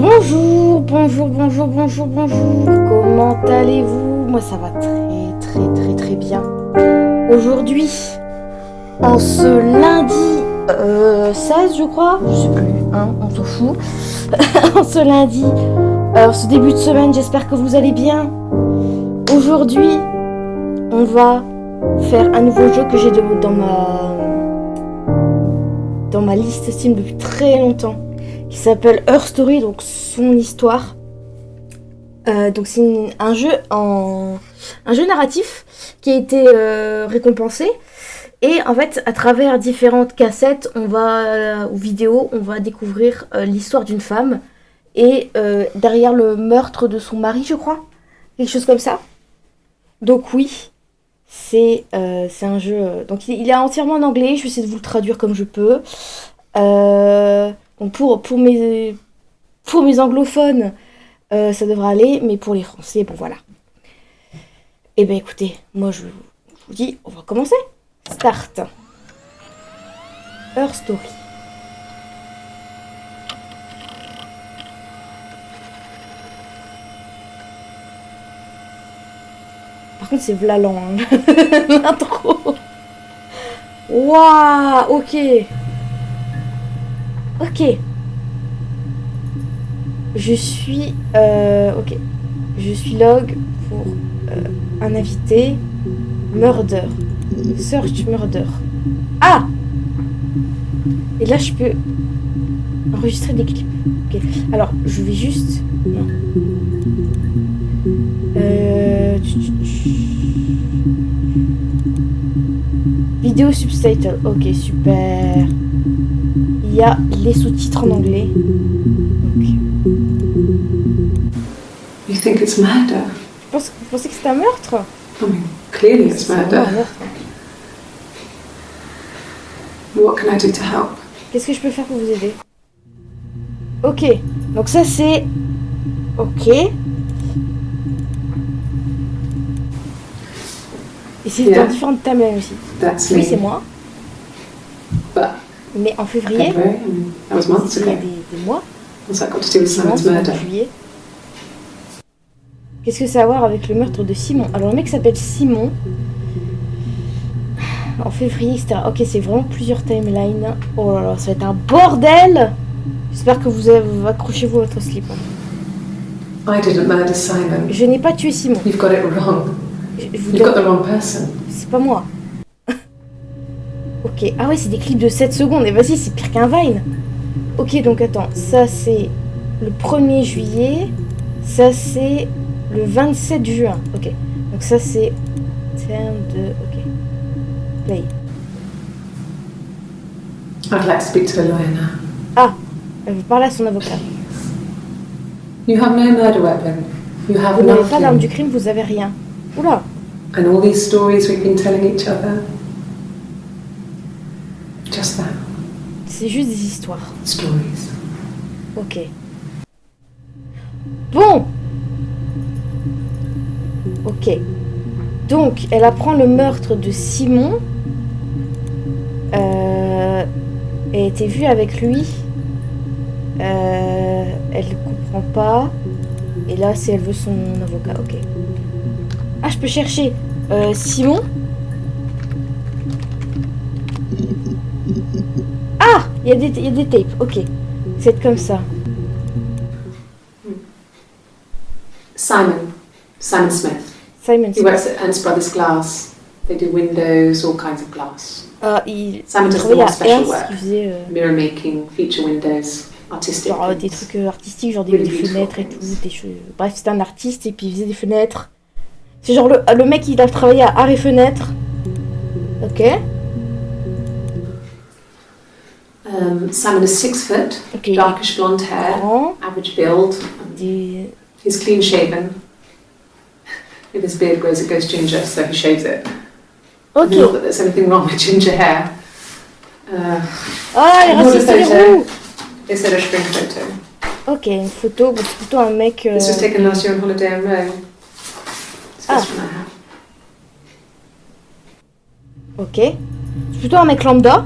Bonjour, bonjour, bonjour, bonjour, bonjour. Comment allez-vous? Moi ça va très bien. Aujourd'hui, en ce lundi 16 je crois, je sais plus, hein, on s'en fout. En ce lundi, ce début de semaine, j'espère que vous allez bien. Aujourd'hui, on va faire un nouveau jeu que j'ai dans ma liste Steam depuis très longtemps, qui s'appelle Her Story, donc son histoire. Donc c'est un jeu narratif qui a été récompensé. Et en fait, à travers différentes cassettes ou vidéos, on va découvrir l'histoire d'une femme et derrière le meurtre de son mari, je crois, quelque chose comme ça. Donc oui, c'est un jeu. Donc il est entièrement en anglais. Je vais essayer de vous le traduire comme je peux. Donc pour mes anglophones, ça devrait aller, mais pour les Français, bon voilà. Et ben écoutez, moi je vous dis, on va commencer. Start. Her Story. Par contre, c'est vlalant, hein. L'intro. Waouh, ok. Ok. Je suis log pour un invité. Murder. Search murder. Ah! Et là, je peux enregistrer des clips. Ok. Alors, je vais juste... Non. Vidéo subtitle. Ok, super. Il y a les sous-titres en anglais. Okay. You think it's murder? Vous pensez que c'est un meurtre? I mean, clearly it's murder. What can I do to help? Qu'est-ce que je peux faire pour vous aider? Ok, donc ça c'est... Ok. Et c'est dans différentes timelines aussi. Oui, c'est moi. But mais en février, that was months ago. Des mois. What's that got to do with Simon's murder? Juillet. Qu'est-ce que ça a à voir avec le meurtre de Simon? Alors le mec s'appelle Simon. En février, etc. Ok, c'est vraiment plusieurs timelines. Oh là là, ça va être un bordel. J'espère que vous accrochez-vous à votre slip. I didn't murder Simon. Je n'ai pas tué Simon. You've got it wrong. You've got the wrong person. C'est pas moi. Ok, ah ouais, c'est des clips de 7 secondes. Et vas-y, c'est pire qu'un Vine. Ok, donc attends, ça c'est le 1er juillet. Ça c'est le 27 juin. Ok, donc ça c'est terme de... Ok. Play. I'd like to speak to a lawyer now. Ah, elle veut parler à son avocat. You have no murder weapon. You have Vous n'avez pas nothing. d'arme du crime, vous avez rien. Oula. And all these stories we've been telling each other. Just that. C'est juste des histoires. Stories. Ok. Bon. Ok. Donc, elle apprend le meurtre de Simon. Elle a été vue avec lui. Elle ne comprend pas. Et là, c'est elle veut son avocat. Ok. Ah, je peux chercher Simon. Ah, il y a des tapes. Ok. C'est comme ça. Simon Smith. Simon He Smith. works at Ernst Brothers Glass. They do windows, all kinds of glass. Il Simon does travaillait more à special Ernst, work. il faisait Mirror making, feature windows, artistic genre, des things. trucs artistiques, genre des Really beautiful fenêtres et tout, things. des choses. Bref, c'était un artiste et puis il faisait des fenêtres. C'est genre le mec il a travaillé à art et fenêtres. Ok. Simon is 6 foot, Ok. darkish blonde hair, Grand. average build. Des... He's clean shaven. If his beard grows, it goes ginger, so he shaves it. Ok. Not that there's anything wrong with ginger hair. Ah, il Another raciste les photo. roues. It's a spring photo. Ok, une photo, bon, c'est plutôt un mec... This was taken last year on holiday in Rome. It's the best one I have. Ok. C'est plutôt un mec lambda.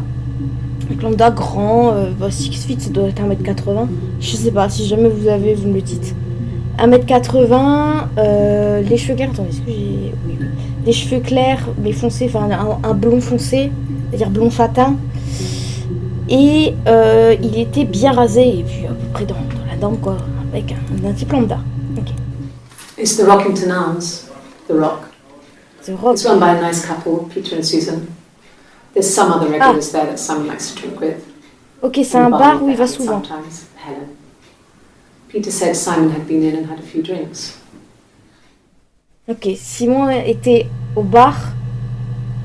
lambda, grand, 6 feet, ça doit être 1m80. Je sais pas, si jamais vous avez, vous me le dites. 1m80, les cheveux clairs, attendez, est-ce que j'ai... Oui. Les cheveux clairs, mais foncés, enfin un blond foncé, c'est-à-dire blond fatin. Et il était bien rasé, et puis à peu près dans la norme, quoi, avec un type lambda. Ok. It's the Rockington Arms, the Rock. The Rock. It's run by a nice couple, Peter and Susan. There's some other regulars there that Simon likes to drink with. Ok, c'est un bar où il va souvent. Sometimes, Helen. Peter said Simon had been in and had a few drinks. Ok, Simon était au bar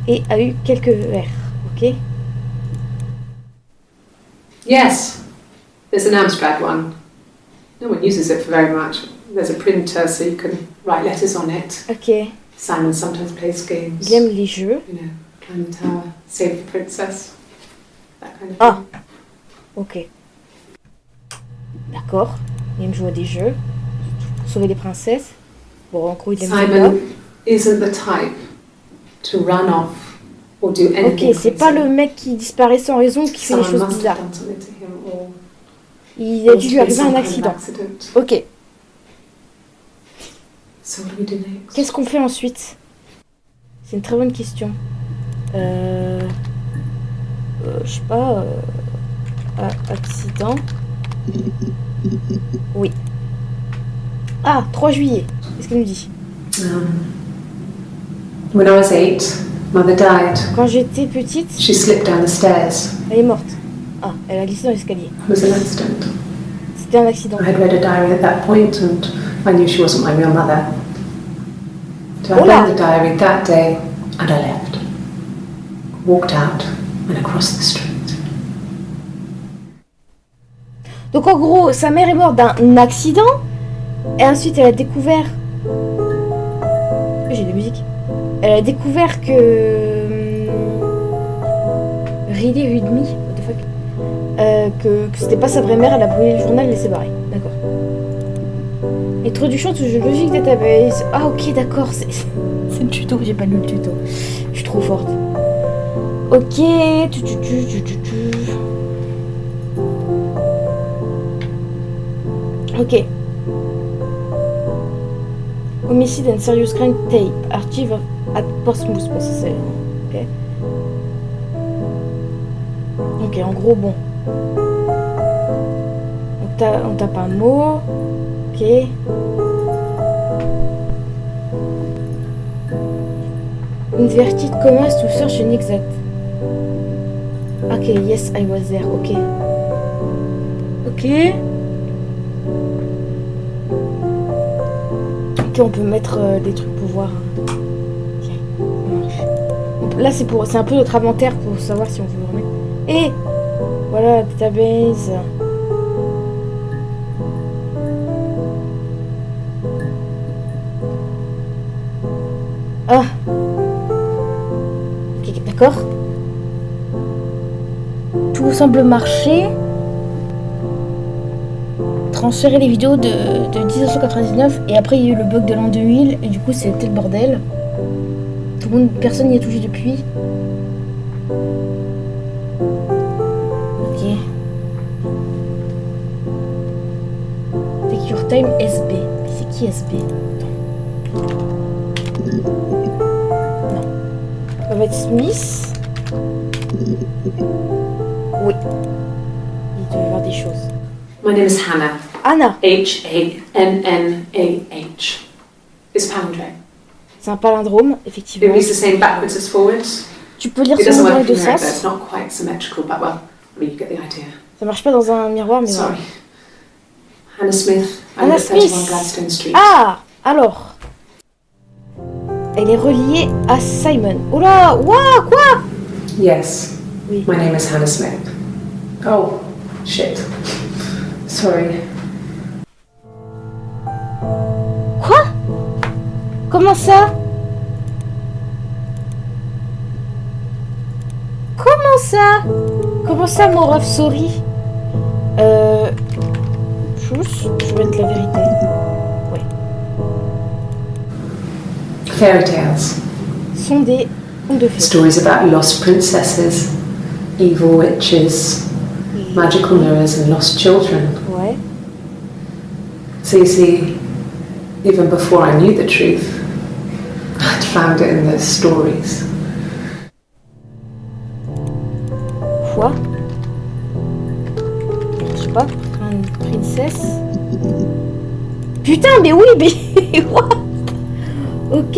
et a eu quelques verres, ok? Yes, there's an abstract one. No one uses it for very much. There's a printer so you can write letters on it. Ok. Simon sometimes plays games. Il aime les jeux. You know, climb the tower, save the princess, that kind of thing. Ah, ok. D'accord. Il aime jouer à des jeux. Sauver les princesses. Bon, en gros, il aime Simon isn't the type to run off or do anything. Ok, c'est pas le mec qui disparaît sans raison qui fait des Someone choses must bizarres. have done something to him or Il a dû lui arriver some un kind of accident. accident. Ok. So what do we do next? Qu'est-ce qu'on fait ensuite? C'est une très bonne question. Je sais pas. Accident. Oui. Ah, 3 juillet. Qu'est-ce qu'elle nous dit? When I was 8, Mother died. Quand j'étais petite, She slipped down the stairs. elle est morte. Ah, elle a glissé dans l'escalier. It was an accident. C'était un accident. I had read a diary at that point and I knew she wasn't my real mother. So I Hola. read the diary that day and I left. Walked out and across the street. Donc en gros, sa mère est morte d'un accident. Et ensuite, elle a découvert... J'ai de la musique. Elle a découvert que... Really read me? What the fuck? Que c'était pas sa vraie mère, elle a brûlé le journal et elle s'est barrée. D'accord. Introduction de jeu logique database. Ah ok, d'accord, c'est le tuto, j'ai pas lu le tuto. Je suis trop forte. Ok, Ok. Homicide and serious crime tape. Archive at Portsmouth. Bon, ça c'est... Ok. Ok, en gros, bon. On tape un mot. Ok. Inverted commas to search an exact. Ok, yes, I was there. Ok. Ok. Ok, on peut mettre des trucs pour voir. Ok, ça marche. Là, c'est un peu notre inventaire pour savoir si on veut remettre. Et voilà, database. Ah. Ok, d'accord. Tout semble marcher. Transférer les vidéos de 1999 et après il y a eu le bug de l'an 2000 et du coup c'était le bordel. Tout le monde, personne n'y a touché depuis. Ok. Take your time SB. Mais c'est qui SB? Attends. Non. Ça va être Smith. Oui. Il doit y avoir des choses. My name is Hannah. Anna. H-A-N-N-A-H. It's palindrome. C'est un palindrome, It effectivement. reads the same backwards as forwards. Tu peux lire It son doesn't nom dans work les deux from here, though. sens. It's not quite symmetrical, but well, I mean, you get the idea. Ça marche pas dans un miroir, mais Sorry. voilà. Hannah Smith. I Hannah live at 31 Smith. Gladstone Street. Ah, alors. Elle est reliée à Simon. Oh là, ouah, quoi? Yes. Oui. My name is Hannah Smith. Oh, shit. Sorry. Quoi? Comment ça? Comment ça? Comment ça, mon ref, sorry? Chousse, je vais mettre la vérité. Ouais. Fairy tales. Sont des contes de fées. Stories about lost princesses, evil witches, magical mirrors, and lost children. Ouais. So you see, even before I knew the truth, I'd found it in those stories. Quoi? Je sais pas. Une princesse. Putain, mais oui, mais what? Ok.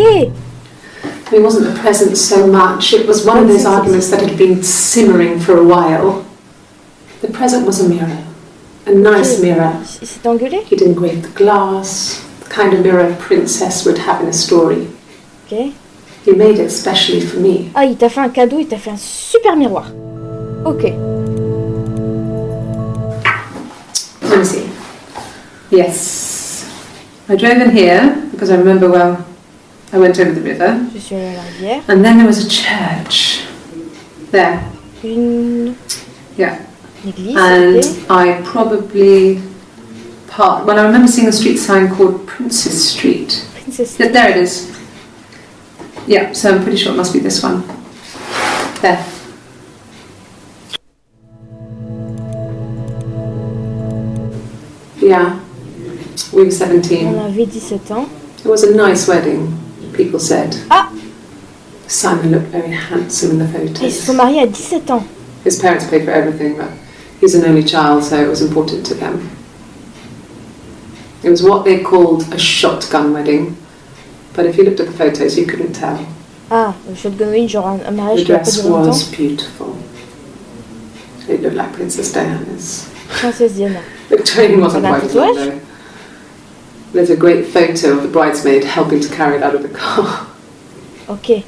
It wasn't the present so much, it was one of those arguments that had been simmering for a while. The present was a mirror, a nice mirror. Il s'est engueulé? He'd engraved the glass, the kind of mirror a princess would have in a story. Ok. He made it specially for me. Ah, il t'a fait un cadeau, il t'a fait un super miroir. Ok. Let me see. Yes. I drove in here because I remember well, I went over the river. Je suis allée à la rivière. And then there was a church. There. Une Yeah. église. And Ok. I probably parked. Well, I remember seeing a street sign called Princess Street. Princesse. There it is. Yeah, so I'm pretty sure it must be this one. There. Yeah, we were 17. On avait 17 ans. It was a nice wedding, people said. Ah! Simon looked very handsome in the Ils se photos. sont mariés à 17 ans. His parents paid for everything, but he's an only child, so it was important to them. It was what they called a shotgun wedding, but if you looked at the photos, you couldn't tell. Ah, shotgun wedding, genre un The mariage qui a pas dress duré longtemps. was beautiful. It looked like Princess Diana's. Princesse Diana. The train wasn't On a un quite as long, tatouage? though. There's a great photo of the bridesmaid helping to carry it out of the car. Ok.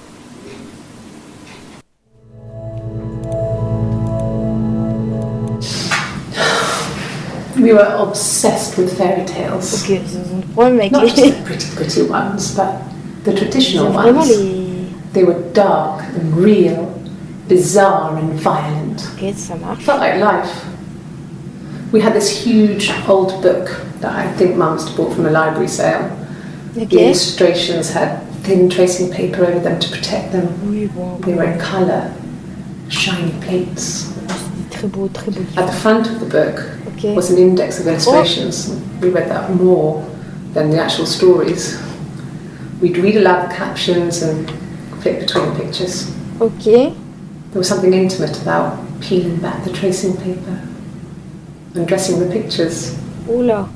We were obsessed with fairy tales. Ok, ils ont un problème avec Not just les... the pretty ones, but the Ils traditional ont vraiment ones. les... They were dark and real, bizarre and violent. Ok, ça marche. Felt like life. We had this huge old book that I think Mum must have bought from a library sale. Ok. The illustrations had thin tracing paper over them to protect them. Oui, bon. They were in colour, shiny plates. C'était très beau, très beau. At the front of the book Ok. was an index of illustrations. We read that more than the actual stories. We'd read aloud the captions and flick between the pictures. Ok. There was something intimate about peeling back the tracing paper and dressing the pictures. Oula.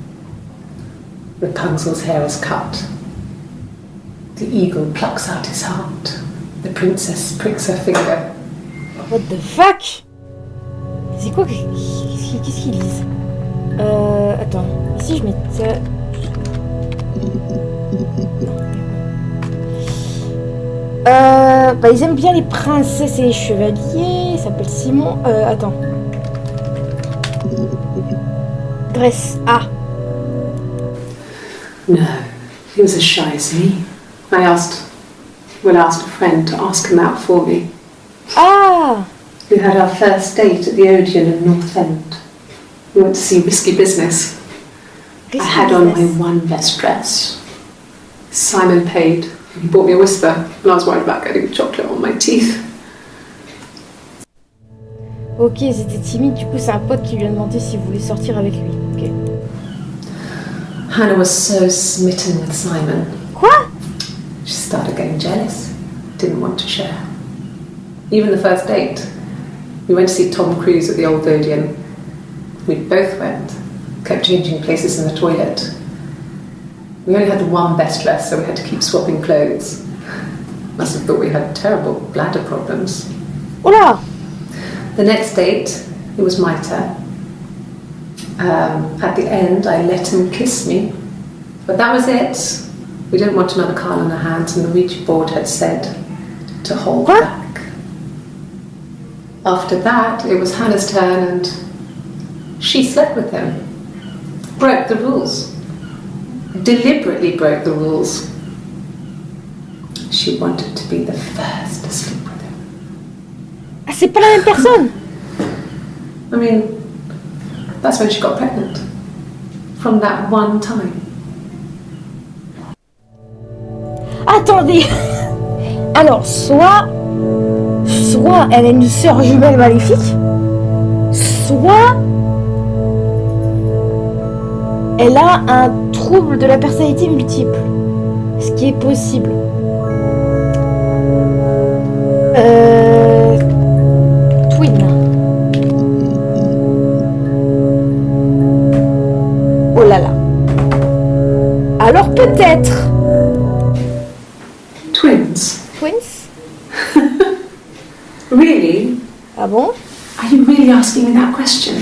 Rapunzel's hair is cut. The eagle plucks out his heart. The princess pricks her finger. What the fuck? C'est quoi? Qu'est-ce qu'ils lisent? Attends. Ici, je mets ça... Bah, ils aiment bien les princesses et les chevaliers. Il s'appelle Simon. Attends. Dress. Ah. No, he was as shy as me. I asked a friend to ask him out for me. Ah. We had our first date at the Odeon in North End. We went to see Risky Business. I had on my one best dress. Simon paid. He bought me a whisper, and I was worried about getting chocolate on my teeth. Ok, ils étaient timides. Du coup, c'est un pote qui lui a demandé s'il voulait sortir avec lui. Ok. Hannah was so smitten with Simon. Quoi? She started getting jealous. Didn't want to share. Even the first date. We went to see Tom Cruise at the Old Odeon. We both went. Kept changing places in the toilet. We only had one best dress, so we had to keep swapping clothes. Must have thought we had terrible bladder problems. Oula. The next date, it was my turn. At the end, I let him kiss me. But that was it. We didn't want another card on our hands, and the Ouija board had said to hold What? back. After that, it was Hannah's turn, and she slept with him. Broke the rules. Deliberately broke the rules. She wanted to be the first to sleep with him. Ah, c'est pas la même personne. I mean, that's when she got pregnant. From that one time. Attendez. Alors, soit soit elle a une sœur jumelle maléfique, soit elle a un trouble de la personnalité multiple. Ce qui est possible. Twin. Oh là là. Alors peut-être. Twins. Twins? Really? Ah bon? Are you really asking me that question?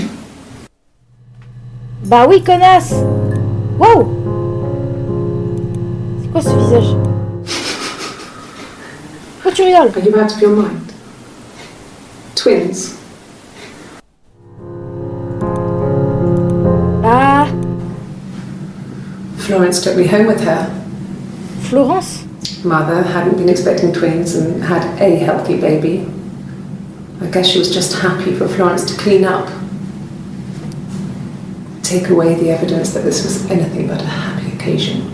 Bah oui, connasse. Wow. C'est quoi ce visage? Pourquoi tu rigoles? Are you out of your mind? Twins. Ah, Florence took me home with her. Florence. Mother hadn't been expecting twins and had a healthy baby. I guess she was just happy for Florence to clean up. Take away the evidence that this was anything but a happy occasion.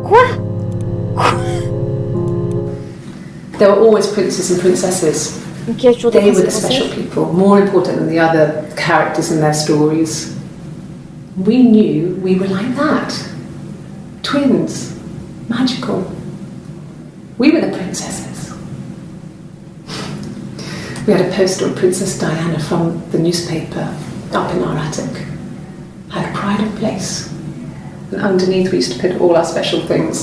Quoi? There were always princes and princesses. Donc il y a toujours des They were the princesses. special people, more important than the other characters in their stories. We knew we were like that. Twins. Magical. We were the princesses. We had a poster of Princess Diana from the newspaper up in our attic. Had a pride of place. And underneath we used to put all our special things.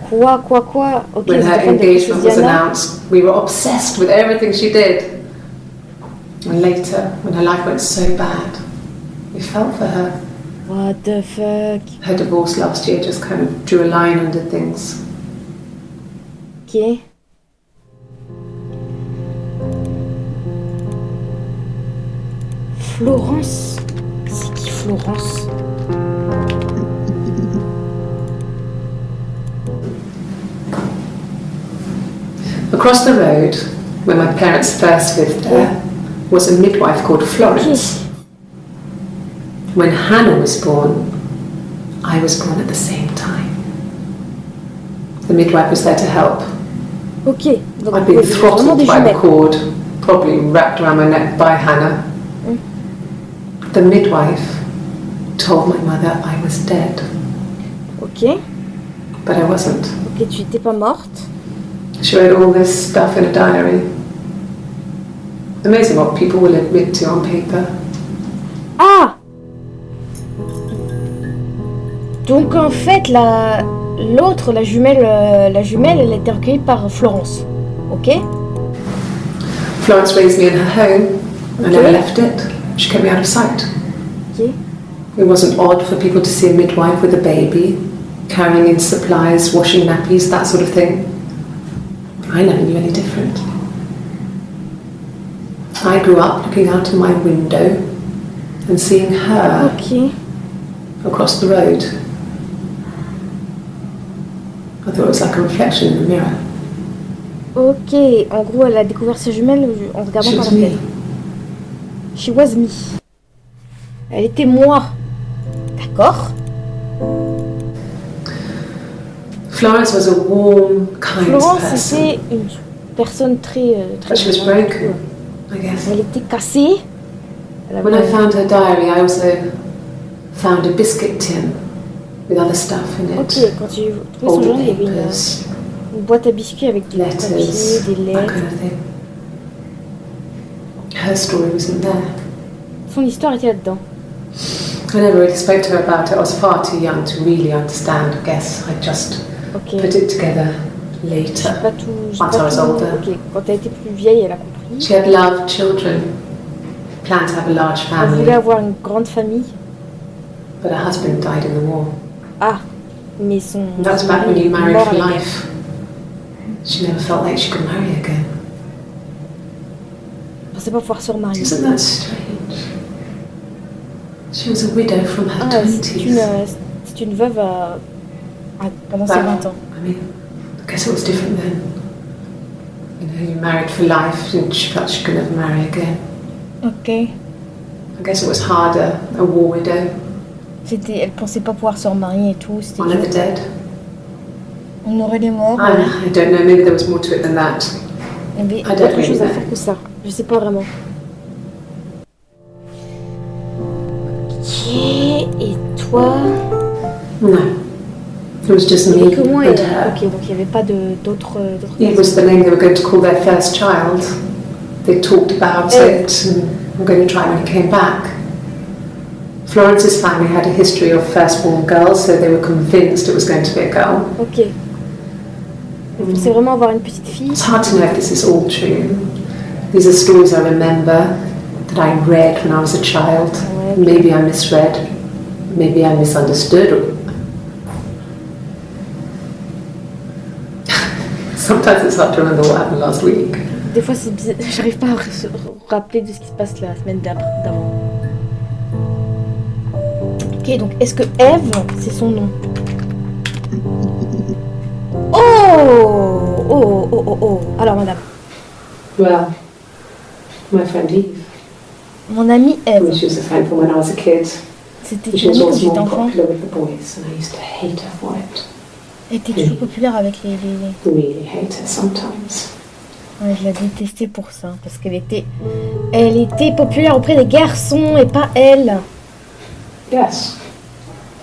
Quoi? Ok, When vous her êtes fan de engagement was Princesse Diana. announced, we were obsessed with everything she did. And later, when her life went so bad, we felt for her. What the fuck? Her divorce last year just kind of drew a line under things. Ok. Florence. C'est qui Florence? Across the road, where my parents first lived there, was a midwife called Florence. When Hannah was born, I was born at the same time. The midwife was there to help. Ok. Donc I'd been vous êtes vraiment throttled des by the jumelles. cord, probably wrapped around my neck by Hannah. The midwife told my mother I was dead, Ok. but I wasn't. Ok, tu n'étais pas morte. She wrote all this stuff in a diary. Amazing what people will admit to on paper. Ah! Donc en fait, l'autre, la jumelle, elle a été recueillie par Florence. Ok? Florence raised me in her home. I Okay. never left it. She kept me out of sight. Ok. It wasn't odd for people to see a midwife with a baby, carrying in supplies, washing nappies, that sort of thing. I never knew any different. I grew up looking out of my window and seeing her Ok. across the road. I thought it was like a reflection in the mirror. Ok. En gros, elle a découvert sa jumelle en regardant She par was la me. fenêtre. She was me. Elle était moi. D'accord. Florence was a warm, kind Florence person, était une personne très... but she was broken, I guess. Elle était cassée. Elle When I avait- found her diary, I also found a biscuit tin with other stuff in it. Ok, quand j'ai trouvé son Older journal, il y avait papers, une boîte à biscuits avec du papier, letters, des that lettres. kind of thing. Her story wasn't there. Son histoire était là-dedans. I never really spoke to her about it. I was far too young to really understand, I guess. I just Ok. put it together J'ai later. pas tout. j'ai Once pas I was tout- older. Ok, quand elle était plus vieille, elle a compris. She had loved children, planned to have a large Elle family, voulait avoir une grande famille. but her husband died in the war. Ah, mais son. And that was back when mari you est married mort for à la guerre. life. She never felt like she could marry again. Je pensais pas pouvoir se remarier. Isn't that strange? She was a widow from her Ah, 20s. c'est une veuve pendant ses 20 ans. I mean, I guess it was different then. You know, you married for life and she felt she could never marry again. Ok. I guess it was harder, a war widow, Elle pensait pas pouvoir se remarier et tout. C'était one of the dead. On aurait les morts. Ouais. I don't know, maybe there was more to it than that. Il y avait I don't autre really chose à know. faire que ça. Je sais pas vraiment. Ok, et toi? No. It was just Il y me avait que moi et and elle. her. Ok, donc il n'y avait pas d'autres It was the name they were going to call their first child. They talked about Eve. it and were going to try when he came back. Florence's family had a history of firstborn girls, so they were convinced it was going to be a girl. Ok. C'est vraiment avoir une petite fille. It's hard to know if this is all true. These are stories I remember that I read when I was a child. Ouais, ok. Maybe I misread, maybe I misunderstood. Sometimes it's hard to remember what happened last week. Des fois, c'est bizarre. J'arrive pas à se rappeler de ce qui se passe la semaine d'avant. Ok, donc est-ce que Eve, c'est son nom? Oh. Alors, madame. Well, my friend Eve. Mon amie Eve. She was a friend from when I was a kid. C'était She une was amie quand always j'étais more enfant. popular with the boys, and I used to hate her for it. Elle était très populaire avec les... Really hate her sometimes. Ouais, je la détestais pour ça. Parce qu'elle était populaire auprès des garçons et pas elle. Yes,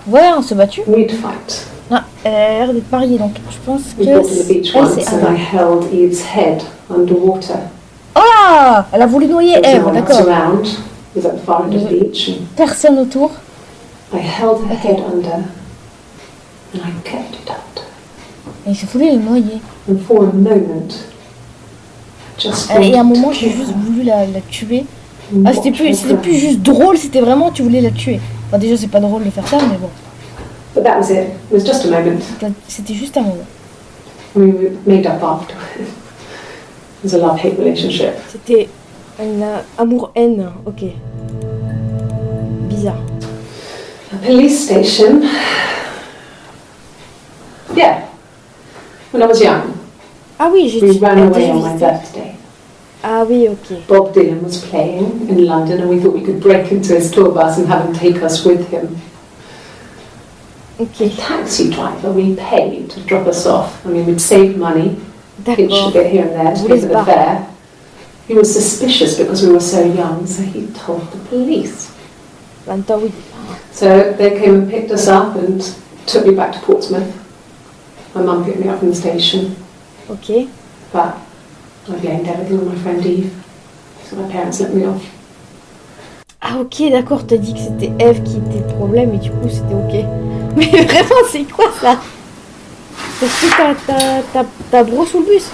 Ouais, on s'est battu. we'd fight. Non, elle a l'air d'être mariée, donc je pense que We got to the beach elle, once, c'est and I Anna. held Eve's head underwater. Oh là, elle a voulu noyer There was Eve, no one else d'accord. around. It was at the far end of the beach, and Personne autour. I held her Okay. head under, and I kept it under. Et il voulait le noyer. And for a moment, I just Et à un wanted moment, to j'ai kill juste her voulu la tuer. and Ah, c'était watch her plus drown. juste drôle, c'était vraiment, tu voulais la tuer. Enfin, déjà, c'est pas drôle de faire ça, mais bon. But that was it. It was just a moment. C'était juste un moment. We made up afterwards. It was a love-hate relationship. C'était un amour-haine, ok. Bizarre. A police station. Yeah. When I was young, Ah oui, j'ai we ran elle a away déjà on my visité. birthday. Ah oui, ok. Bob Dylan was playing in London, and we thought we could break into his tour bus and have him take us with him. The Ok, taxi driver we paid to drop us off. I mean, we'd saved money, hitched a d'accord. bit here and there to Vous pay les for the barres. fare. He was suspicious because we were so young, so he told the police. En même temps, oui. So they came and picked us up and took me back to Portsmouth. My mum picked me up from the station, Ok. but I blamed everything on my friend Eve. So my parents let me off. Ah ok, d'accord, t'as dit que c'était Eve qui était le problème et du coup c'était ok. Mais vraiment, c'est quoi ça? T'as fait ta brosse sous le bus?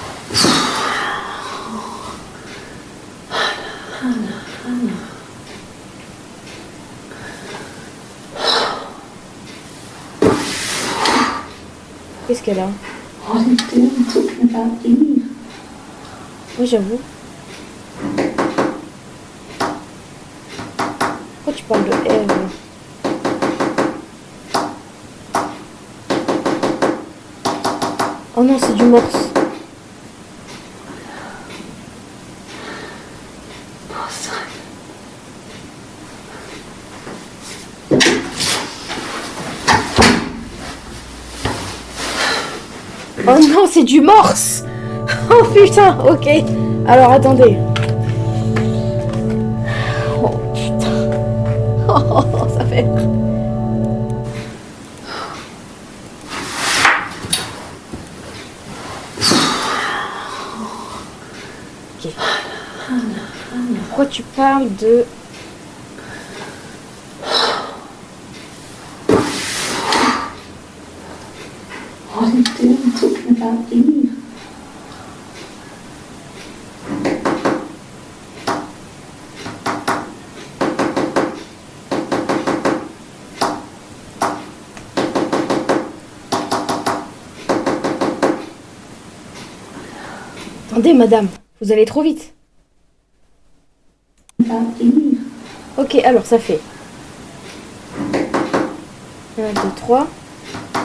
Qu'est-ce qu'elle a? What are you doing talking about Eve? Oui, j'avoue. Pourquoi tu parles de Eve? Oh non, c'est du morse. Oh non, c'est du morse. Oh putain, ok. Alors attendez. Oh putain. Oh, ça fait... Ok. Pourquoi tu parles de... What are you doing talking about Eve? Attendez, madame, vous allez trop vite. About Eve. Ok, alors ça fait 1, 2, 3,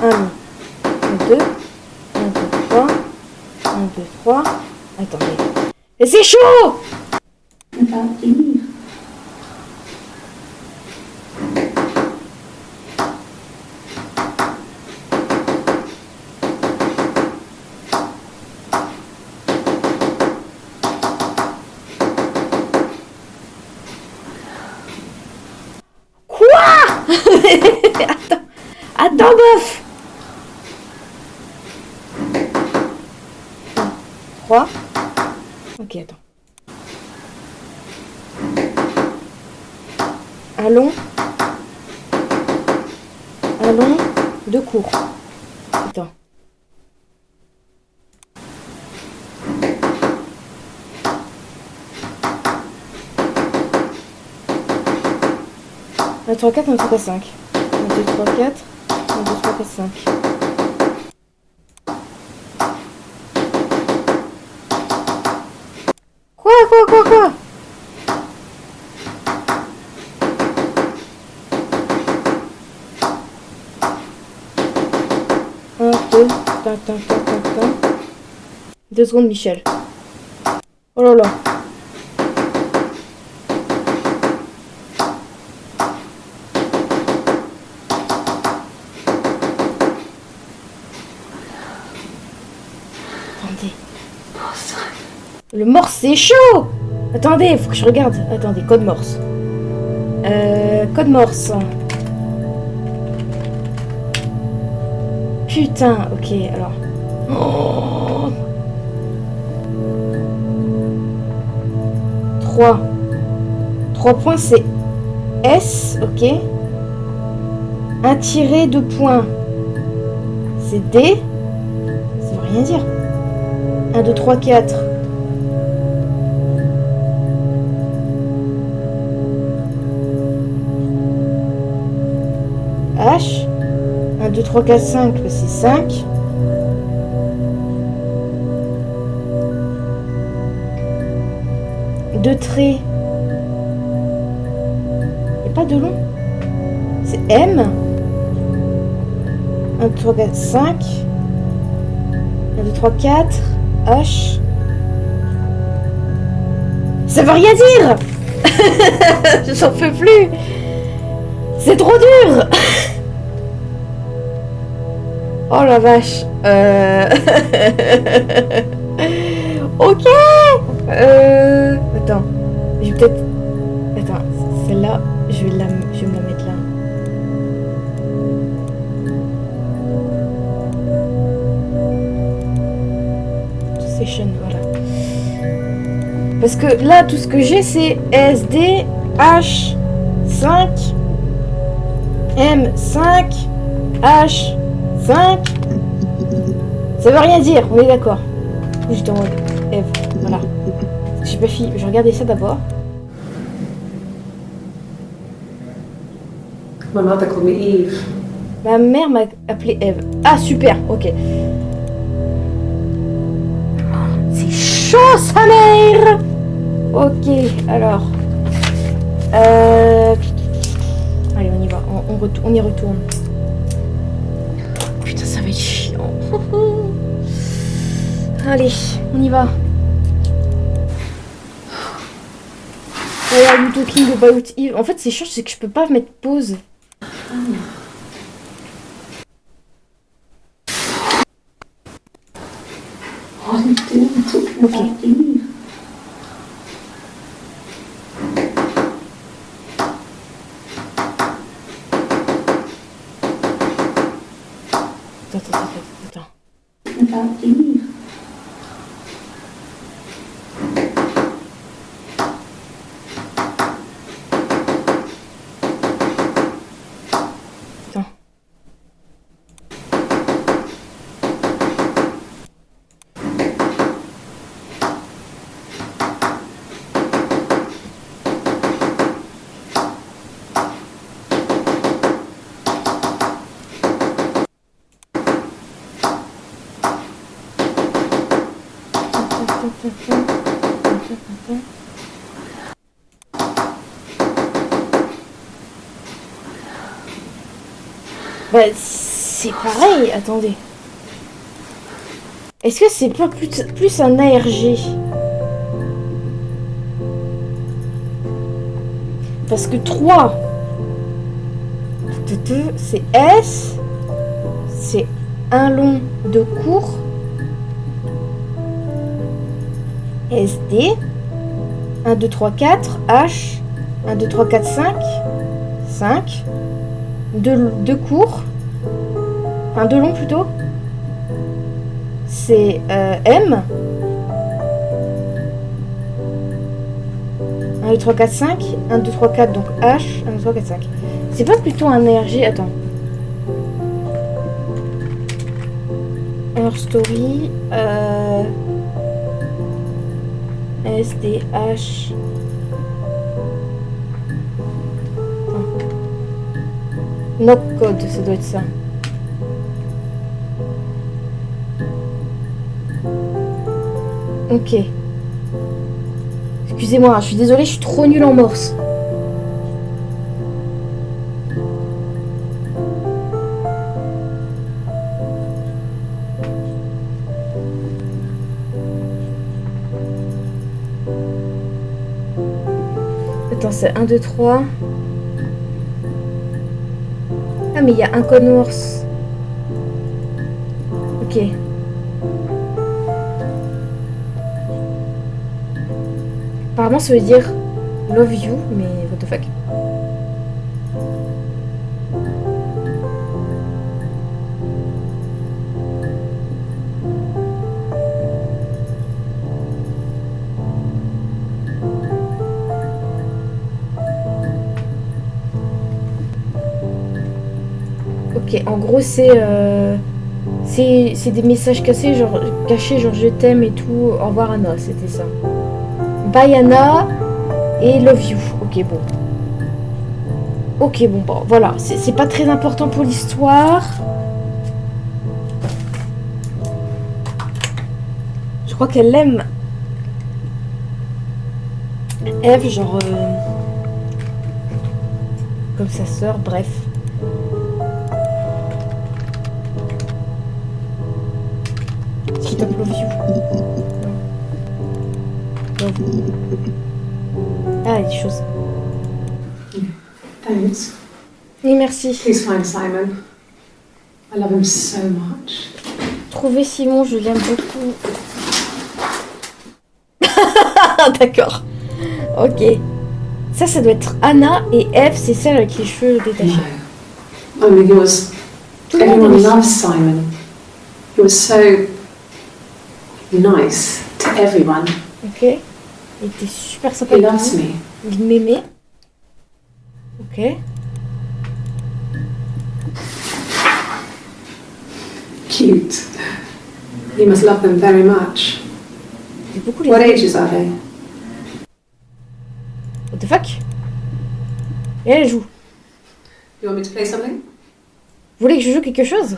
1, 2, 1, 2, 3, 1, 2, 3. Attendez. Et c'est chaud! About Eve. Attends, bof. 3. Ok, attends. Un long. Un long. 2 courts. Attends. Un 3, 4, un 3, 4, 5. 1, 2, 3, 4. 1, 2, 3, 4, 5. Quoi 1, 2, tac, tac, tac, tac, tac. 2 secondes, Michel. Oh là là. Attendez. Le morse, c'est chaud. Attendez, faut que je regarde. Attendez, code morse. Code morse. Putain, ok, alors. Oh 3. 3 points, c'est S, ok. Un tiré de points, c'est D. Ça veut rien dire. 1, 2, 3, 4. H. 1, 2, 3, 4, 5, c'est 5. Deux traits. Il n'y a pas de long. C'est M. 1, 2, 3, 4, 5. 1, 2, 3, 4. H. Ça veut rien dire. J'en peux plus. C'est trop dur. Oh la vache. Ok. Attends. Je vais peut-être... Attends, celle-là, je vais me la mettre là. Session, voilà. Parce que là, tout ce que j'ai, c'est S, D, H, 5, M, 5, H, 5. Ça veut rien dire, on est d'accord. J'étais en mode Eve, voilà. J'ai pas fini, je regardais ça d'abord. My mother called me Eve. Ma mère m'a appelée Eve. Ah super, ok. C'est chaud sa mère. Ok, alors. Allez, on y va, on y retourne. Putain, ça va être chiant. Allez, on y va. Why are you talking about Eve? En fait, c'est chiant, c'est que je peux pas mettre pause. Ok. Attends. Bah, c'est pareil, attendez. Est-ce que c'est pas plus un ARG? Parce que 3, c'est S, c'est un long de court, SD, 1, 2, 3, 4, H, 1, 2, 3, 4, 5, 5, 2 courts, enfin 2 longs plutôt. C'est M. 1, 2, 3, 4, 5. 1, 2, 3, 4, donc H. 1, 2, 3, 4, 5. C'est pas plutôt un RG. Attends. Her story. S, D, H. Knock code, ça doit être ça. Ok. Excusez-moi, je suis désolée, je suis trop nulle en morse. Attends, c'est 1, 2, 3. Ah, mais il y a un code morse. Ok. Apparemment, ça veut dire love you, mais what the fuck. Ok, en gros, c'est des messages cachés, genre je t'aime et tout. Au revoir Anna, c'était ça. Bye Anna et love you. Ok, bon. Ok, bon, voilà. C'est pas très important pour l'histoire. Je crois qu'elle l'aime. Eve, genre... comme sa sœur, bref. She don't love you. Love you. Ah, il y a des choses. Thanks. Oui, merci. Please find Simon. I love him so much. Trouver Simon, je l'aime beaucoup. D'accord. Ok. Ça doit être Anna et Eve, c'est celle avec les cheveux détachés. No. I mean, he was... Everyone loves Simon. He was so nice to everyone. Ok. Il était super sympa. He loves me. Il m'aimait. Ok. Cute. He must love them very much. C'est beaucoup les... What ages are they? What the fuck? Et elle joue. You want me to play something? Vous voulez que je joue quelque chose?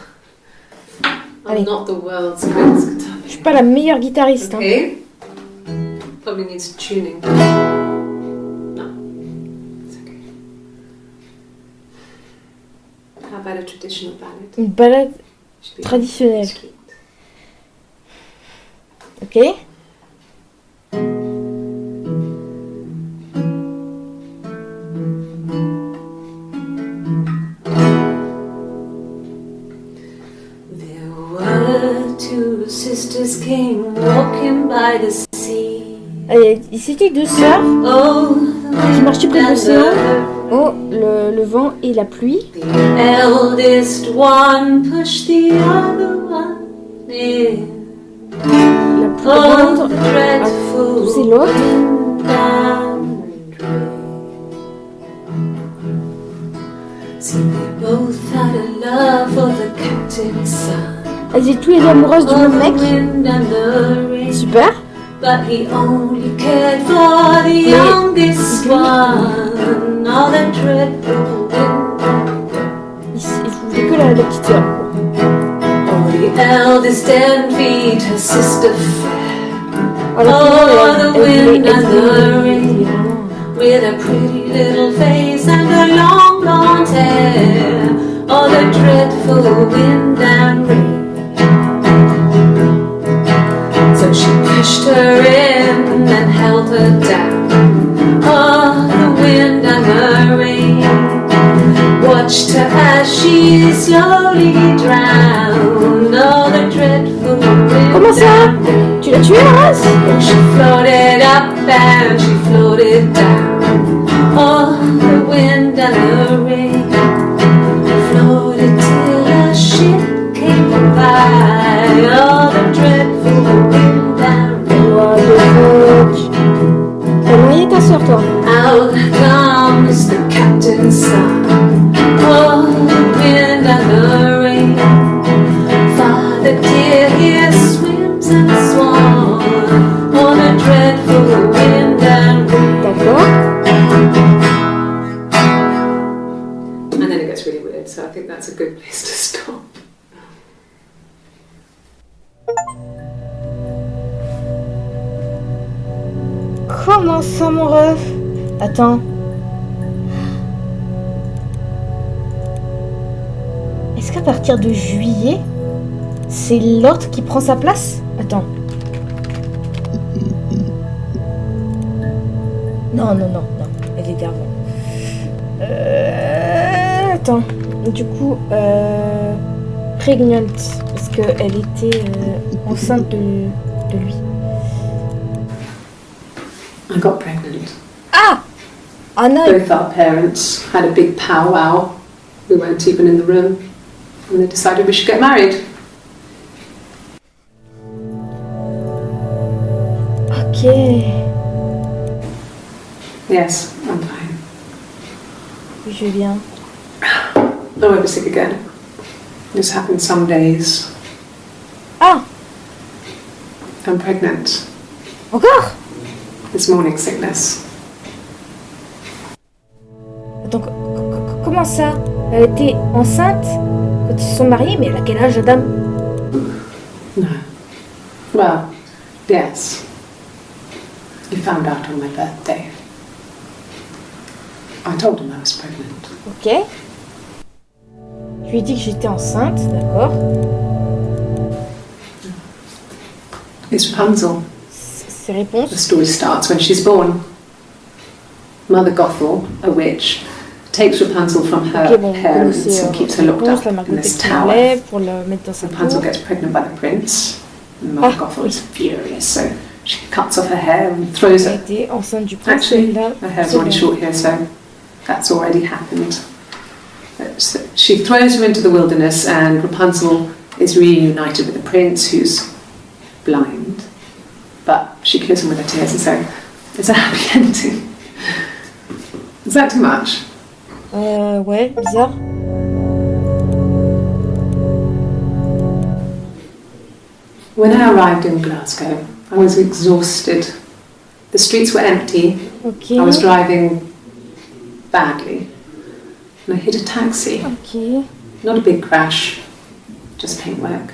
Allez. I'm not the world's greatest guitar Je suis pas la meilleure guitariste. player. Okay. Probably needs tuning. No. It's okay. How about a traditional ballad? Une balade Should be traditionnelle. sweet. Ok. Two sisters came walking by the sea. C'était deux sœurs qui marchaient près de l'océan. Oh, le vent et la pluie. The eldest one pushed the other one in. La plus grande a poussé l'autre. See, they both had a love for the captain's son. Elles étaient tous les deux amoureuses du même mec. Super. But he only cared for the youngest one. All the dreadful Il voulait que la petite sœur. Oh, the eldest envied her sister fair. Alors, Oh, the wind and the rain, with a pretty little face and her long blonde hair. Oh, the dreadful wind and rain. So she pushed her in and held her down. Oh, the wind and the rain watched her as she slowly drowned. Oh, the dreadful wind. Comment ça? Tu l'as tué, la race? She floated up and she floated down. Oh, the wind and the rain floated till a ship has to stop. Comment ça, mon ref? Attends. Est-ce qu'à partir de juillet, c'est l'autre qui prend sa place? Attends. Non. Elle était avant. Attends. Du coup, pregnant. Parce qu'elle était enceinte de lui. I got pregnant. Ah! Anna! Both our parents had a big powwow. We weren't even in the room. And they decided we should get married. Ok. Yes, I'm fine. Oui, je viens. I won't be sick again. This happens some days. Ah! I'm pregnant. Encore? It's morning sickness. Donc, comment ça? Elle était enceinte quand ils se sont mariés, mais elle a quel âge, la dame? No. Well, yes. He found out on my birthday. I told him I was pregnant. Ok. Je lui ai dit que j'étais enceinte, d'accord. It's Rapunzel. Ses réponses. The story starts when she's born. Mother Gothel, a witch, takes Rapunzel from her Ok, bon, vous parents connaissez and keeps her locked réponse, la up in marque this qui tower. enlève pour la mettre dans sa Rapunzel tour. gets pregnant by the prince. And Mother Gothel is furious, so she cuts off her hair and throws Elle it. était enceinte du prince. Actually, Là, her hair's already short here, so that's already happened. So she throws her into the wilderness, and Rapunzel is reunited with the prince, who's blind. But she kills him with her tears, and so it's a happy ending. Is that too much? Ouais, bizarre. When I arrived in Glasgow, I was exhausted. The streets were empty. Ok. I was driving badly. And I hit a taxi. Ok. Not a big crash, just paintwork.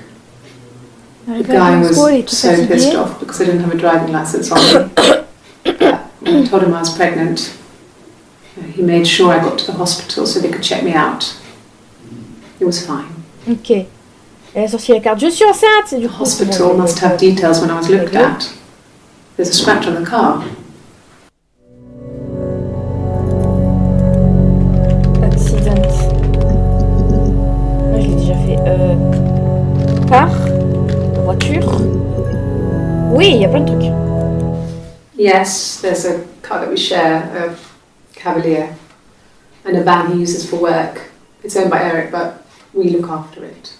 The Arrivé guy à Glasgow, elle was est toute so pissed fatiguée. off because I didn't have a driving license on me. But when I told him I was pregnant, he made sure I got to the hospital so they could check me out. It was fine. Ok. Elle a sorti la carte. Je suis enceinte. Et du The coup, hospital bon, must have details when I was looked at. There's a scratch on the car. Accident. Moi, je l'ai déjà fait. Car. Voiture. Oui, il y a plein de trucs. Yes, there's a car that we share, a Cavalier, and a van he uses for work. It's owned by Eric, but we look after it.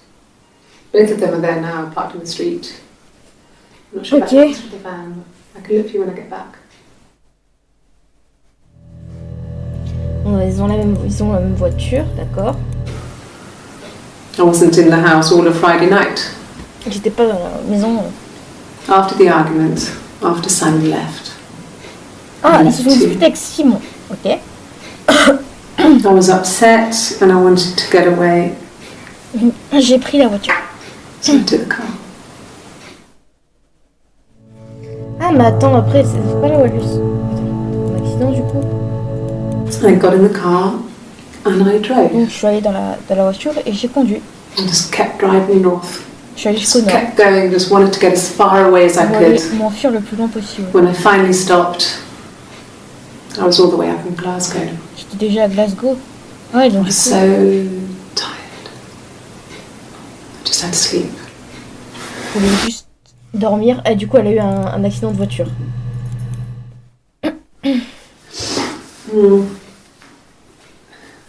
Both of them are there now, parked in the street. I'm not sure about Okay. the van. I can look for you when I get back. Bon, ils ont la même voiture, d'accord. I wasn't in the house all of Friday night. J'étais pas dans la maison. After the argument, after Simon left. Ah, ils se sont disputés avec Simon. Ok. I was upset and I wanted to get away, J'ai pris la voiture. so I took the car. Ah, mais attends, après, c'est pas là où elle est. Attends, un accident du coup. I got in the car and I drove. Donc, je suis allée dans la voiture et j'ai conduit. I just kept driving north. Je suis allée jusqu'au Just nord. kept going, just wanted to get as far away as I Pour aller could. m'enfuir le plus loin possible. When I finally stopped, I was all the way up in Glasgow. J'étais déjà à Glasgow. Ouais, I donc was du so coup, tired. I just had to sleep. je voulais juste dormir. Et du coup, elle a eu un accident de voiture.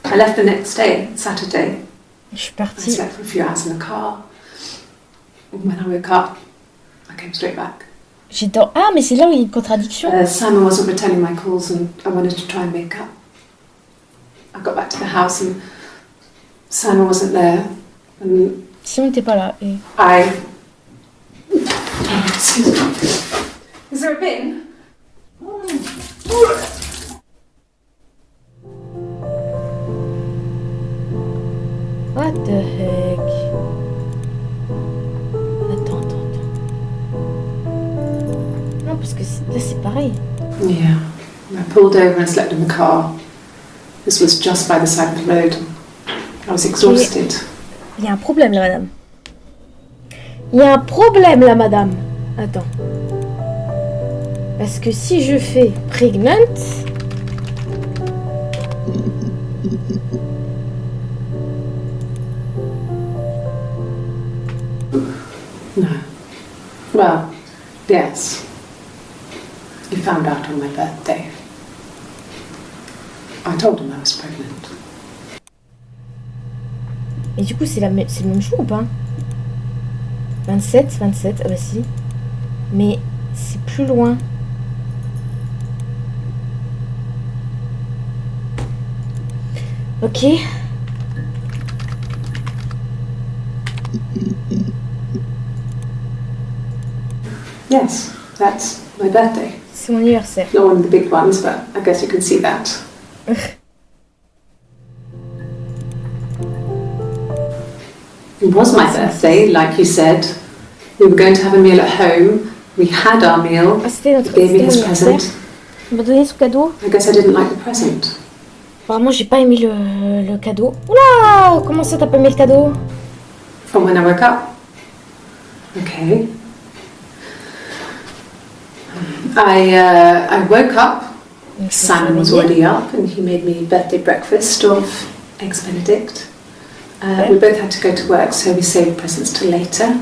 I left the next day, Saturday. Je suis I partie. slept for a few hours in the car. And when I woke up, I came straight back. Ah, mais c'est là où il y a une contradiction. Simon wasn't returning my calls and I wanted to try and make up. I got back to the house and Simon wasn't there. And Simon n'était pas là. Et... Is there a bin? What the heck? Attends. Non, parce que là, c'est pareil. Yeah. I pulled over and slept in the car. This was just by the side of the road. I was exhausted. Il y a un problème là, madame. Il y a un problème là, madame. Attends. Parce que si je fais pregnant... No. Well, yes. He found out on my birthday. I told him I was pregnant. Et du coup, c'est le même jour ou pas? 27, ah bah si. Mais c'est plus loin. Ok. Yes, that's my birthday. C'est mon anniversaire. Not one of the big ones, but I guess you can see that. It was my birthday, like you said. We were going to have a meal at home. We had our meal. Ah, c'était He gave me his present. Il m'a donné son cadeau. I guess I didn't like the present. Apparemment, j'ai pas aimé le cadeau. Oula! Comment ça, t'as pas aimé le cadeau? From when I woke up. Okay. I woke up. Simon was already up and he made me birthday breakfast of eggs Benedict. We both had to go to work, so we saved presents till later.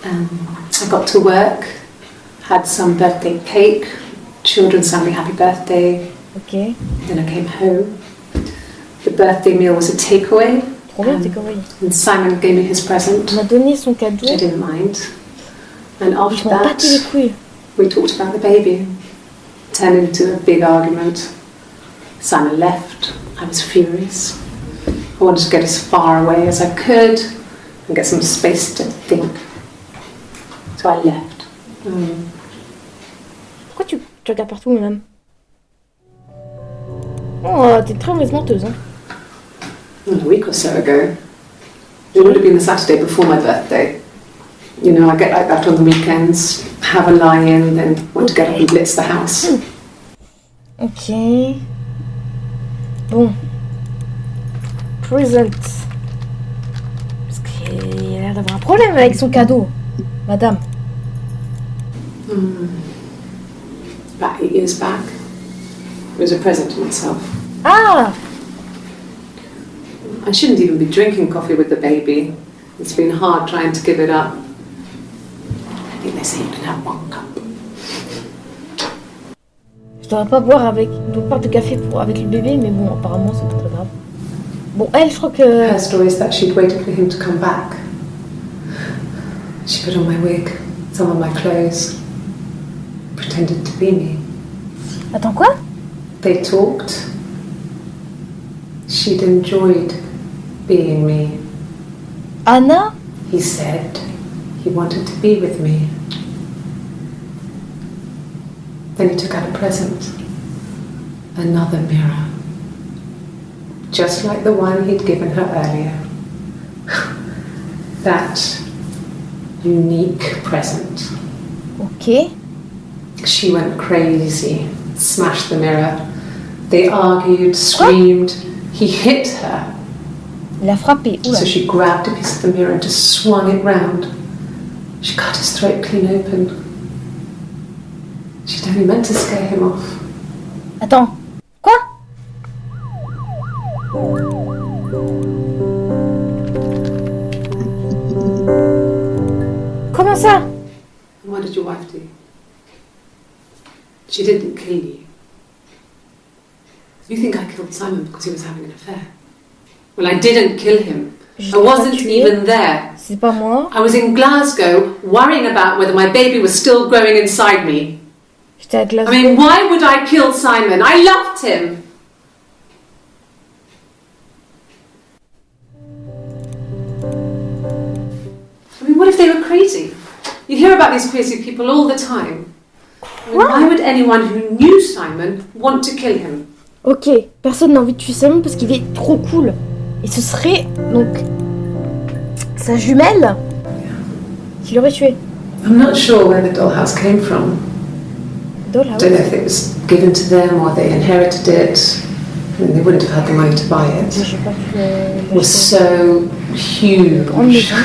I got to work, had some birthday cake, children sang me happy birthday. Ok. Then I came home. The birthday meal was a takeaway. Trop bien, takeaway. And Simon gave me his present, Il m'a donné son cadeau. which I didn't mind. And after Je m'en bats les that, couilles. we talked about the baby. Turned into a big argument. Simon left. I was furious. I wanted to get as far away as I could and get some space to think. So I left. Pourquoi tu regardes partout, madame? Oh, t'es très mauvaise menteuse, hein. A week or so ago. It would have been the Saturday before my birthday. You know, I get like that on the weekends, have a lie-in, then want to get up and blitz the house. Ok. Bon. Present. Parce qu'il a l'air d'avoir un problème avec son cadeau, madame. About 8 years back, it was a present to myself. Ah! I shouldn't even be drinking coffee with the baby. It's been hard trying to give it up. I think they say you can have 1 cup. Je devrais pas boire de café avec le bébé, mais bon, apparemment, c'est pas très grave. Bon, elle, je crois que... Her story is that she'd waited for him to come back. She put on my wig, some of my clothes, pretended to be me. Attends, quoi? They talked. She'd enjoyed being me. Anna? He said he wanted to be with me. Then he took out a present. Another mirror. Just like the one he'd given her earlier. That unique present. Ok. She went crazy, smashed the mirror. They argued, screamed. He hit her. Il a frappé. Oula. So she grabbed a piece of the mirror and just swung it round. She cut his throat clean open. She'd only meant to scare him off. Attends. Quoi? Comment ça? And what did your wife do? She didn't kill you. You think I killed Simon because he was having an affair? Well, I didn't kill him. I wasn't even there. C'est pas moi. I was in Glasgow worrying about whether my baby was still growing inside me. J'étais à Glasgow. I mean, why would I kill Simon? I loved him. I mean, what if they were crazy? You hear about these crazy people all the time. I mean, why would anyone who knew Simon want to kill him? Ok, personne n'a envie de tuer Simon parce qu'il est trop cool. Et ce serait donc sa jumelle qui l'aurait tué. I'm not sure where the dollhouse came from. I Dollhouse. don't know if it was given to them or they inherited it. I mean, they wouldn't have had the money to buy it. Moi, j'ai pas pu It was l'acheter. so huge. Grande maison.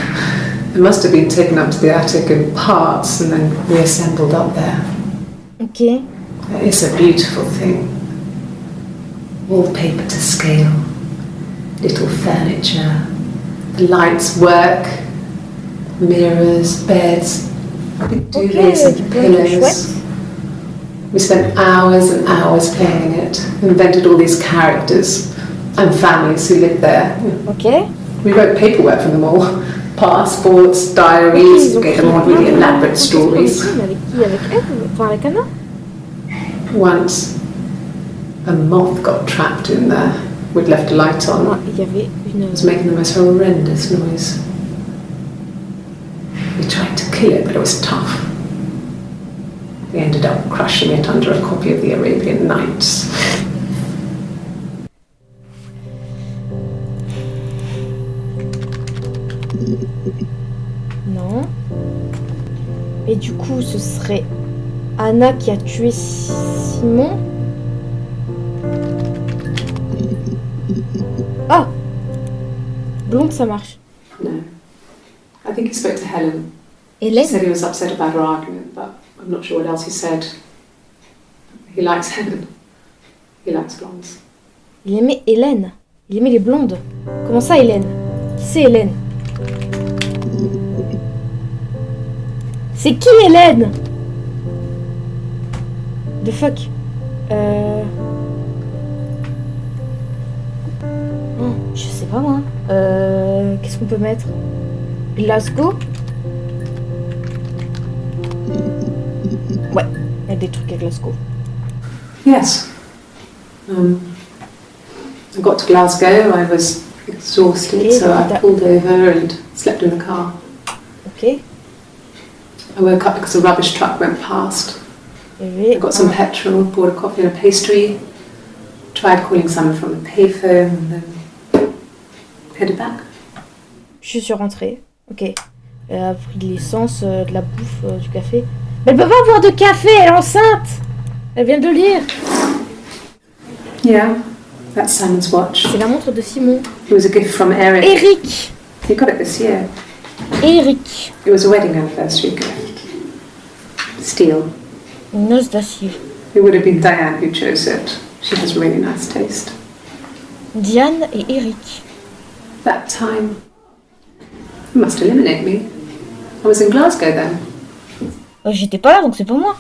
It must have been taken up to the attic in parts and then reassembled up there. Ok. It's a beautiful thing. Wallpaper to scale, little furniture, the lights work, mirrors, beds, big duvets and pillows. We spent hours and hours playing in it, invented all these characters and families who lived there. Ok. We wrote paperwork for them all, passports, diaries, gave them all really elaborate stories. Avec qui? Avec elle? Enfin, avec Anna? Once, a moth got trapped in there. We'd left a light on. Ah, il y avait une... It was making the most horrendous noise. We tried to kill it, but it was tough. We ended up crushing it under a copy of the Arabian Nights. Non. Et du coup, ce serait Anna qui a tué Simon. Ah! Blonde, ça marche. No. I think he spoke to Helen. He Hélène? said he was upset about her argument, but I'm not sure what else he said. He likes Helen. He likes blondes. Il aimait Hélène. Il aimait les blondes. Comment ça, Hélène? Qui c'est Hélène? C'est qui Hélène? The fuck? Oh, je sais pas moi. Qu'est-ce qu'on peut mettre? Glasgow? Ouais, il y a des trucs à Glasgow. Yes. I got to Glasgow, I was exhausted, Okay, so I pulled over and slept in the car. Ok. I woke up because a rubbish truck went past. Il y avait I got some petrol, bought a coffee and a pastry, tried calling someone from the payphone and then headed back. Je suis rentrée. Ok. Elle a pris de l'essence, de la bouffe, du café. Mais elle peut pas boire de café, elle est enceinte. Elle vient de le lire. Yeah, that's Simon's watch. C'est la montre de Simon. It was a gift from Eric. Eric. He got it this year. Eric. It was a wedding anniversary gift. Steel. Une noce d'acier. It would have been Diane who chose it. She has really nice taste. Diane et Eric. That time, you must eliminate me. I was in Glasgow then. J'étais pas là, donc c'est pas moi.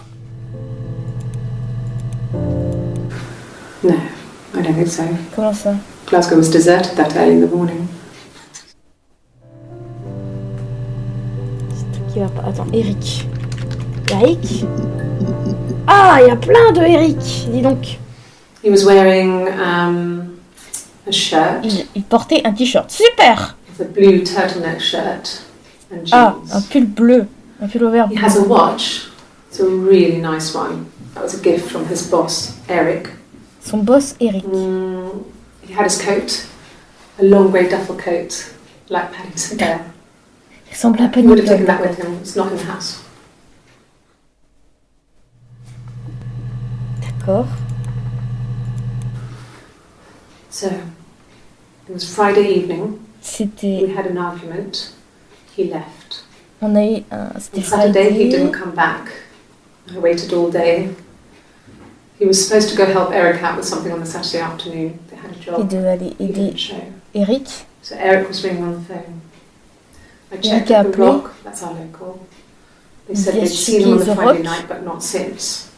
No, I don't think so. Comment ça? Glasgow was deserted that early in the morning. C'est toi qui va pas. Attends, Eric. Eric? Ah, il y a plein de Eric. Dis donc. He was wearing a shirt. Il portait un t-shirt. Super. It's a blue turtleneck shirt and jeans. Ah, un pull bleu. Un pull vert. He has a watch. It's a really nice one. That was a gift from his boss, Eric. Son boss, Eric. He had his coat, a long grey duffel coat, like Paddington Bear. Il ressemble à He would have Paddington. taken that with him. It's not in the house. D'accord. So, it was Friday evening. We C'était. had an argument. He left. On a eu un. C'était On Saturday, he Friday. didn't come back. I waited all day. He was supposed to go help Eric out with something on the Saturday afternoon. They had a Il job. devait aller He aider didn't show. Eric. So Eric was ringing on the phone. I checked a at the appelé. Rock, that's our local. They said Il a they'd seen him on the checké The Friday Rock. night, but not since.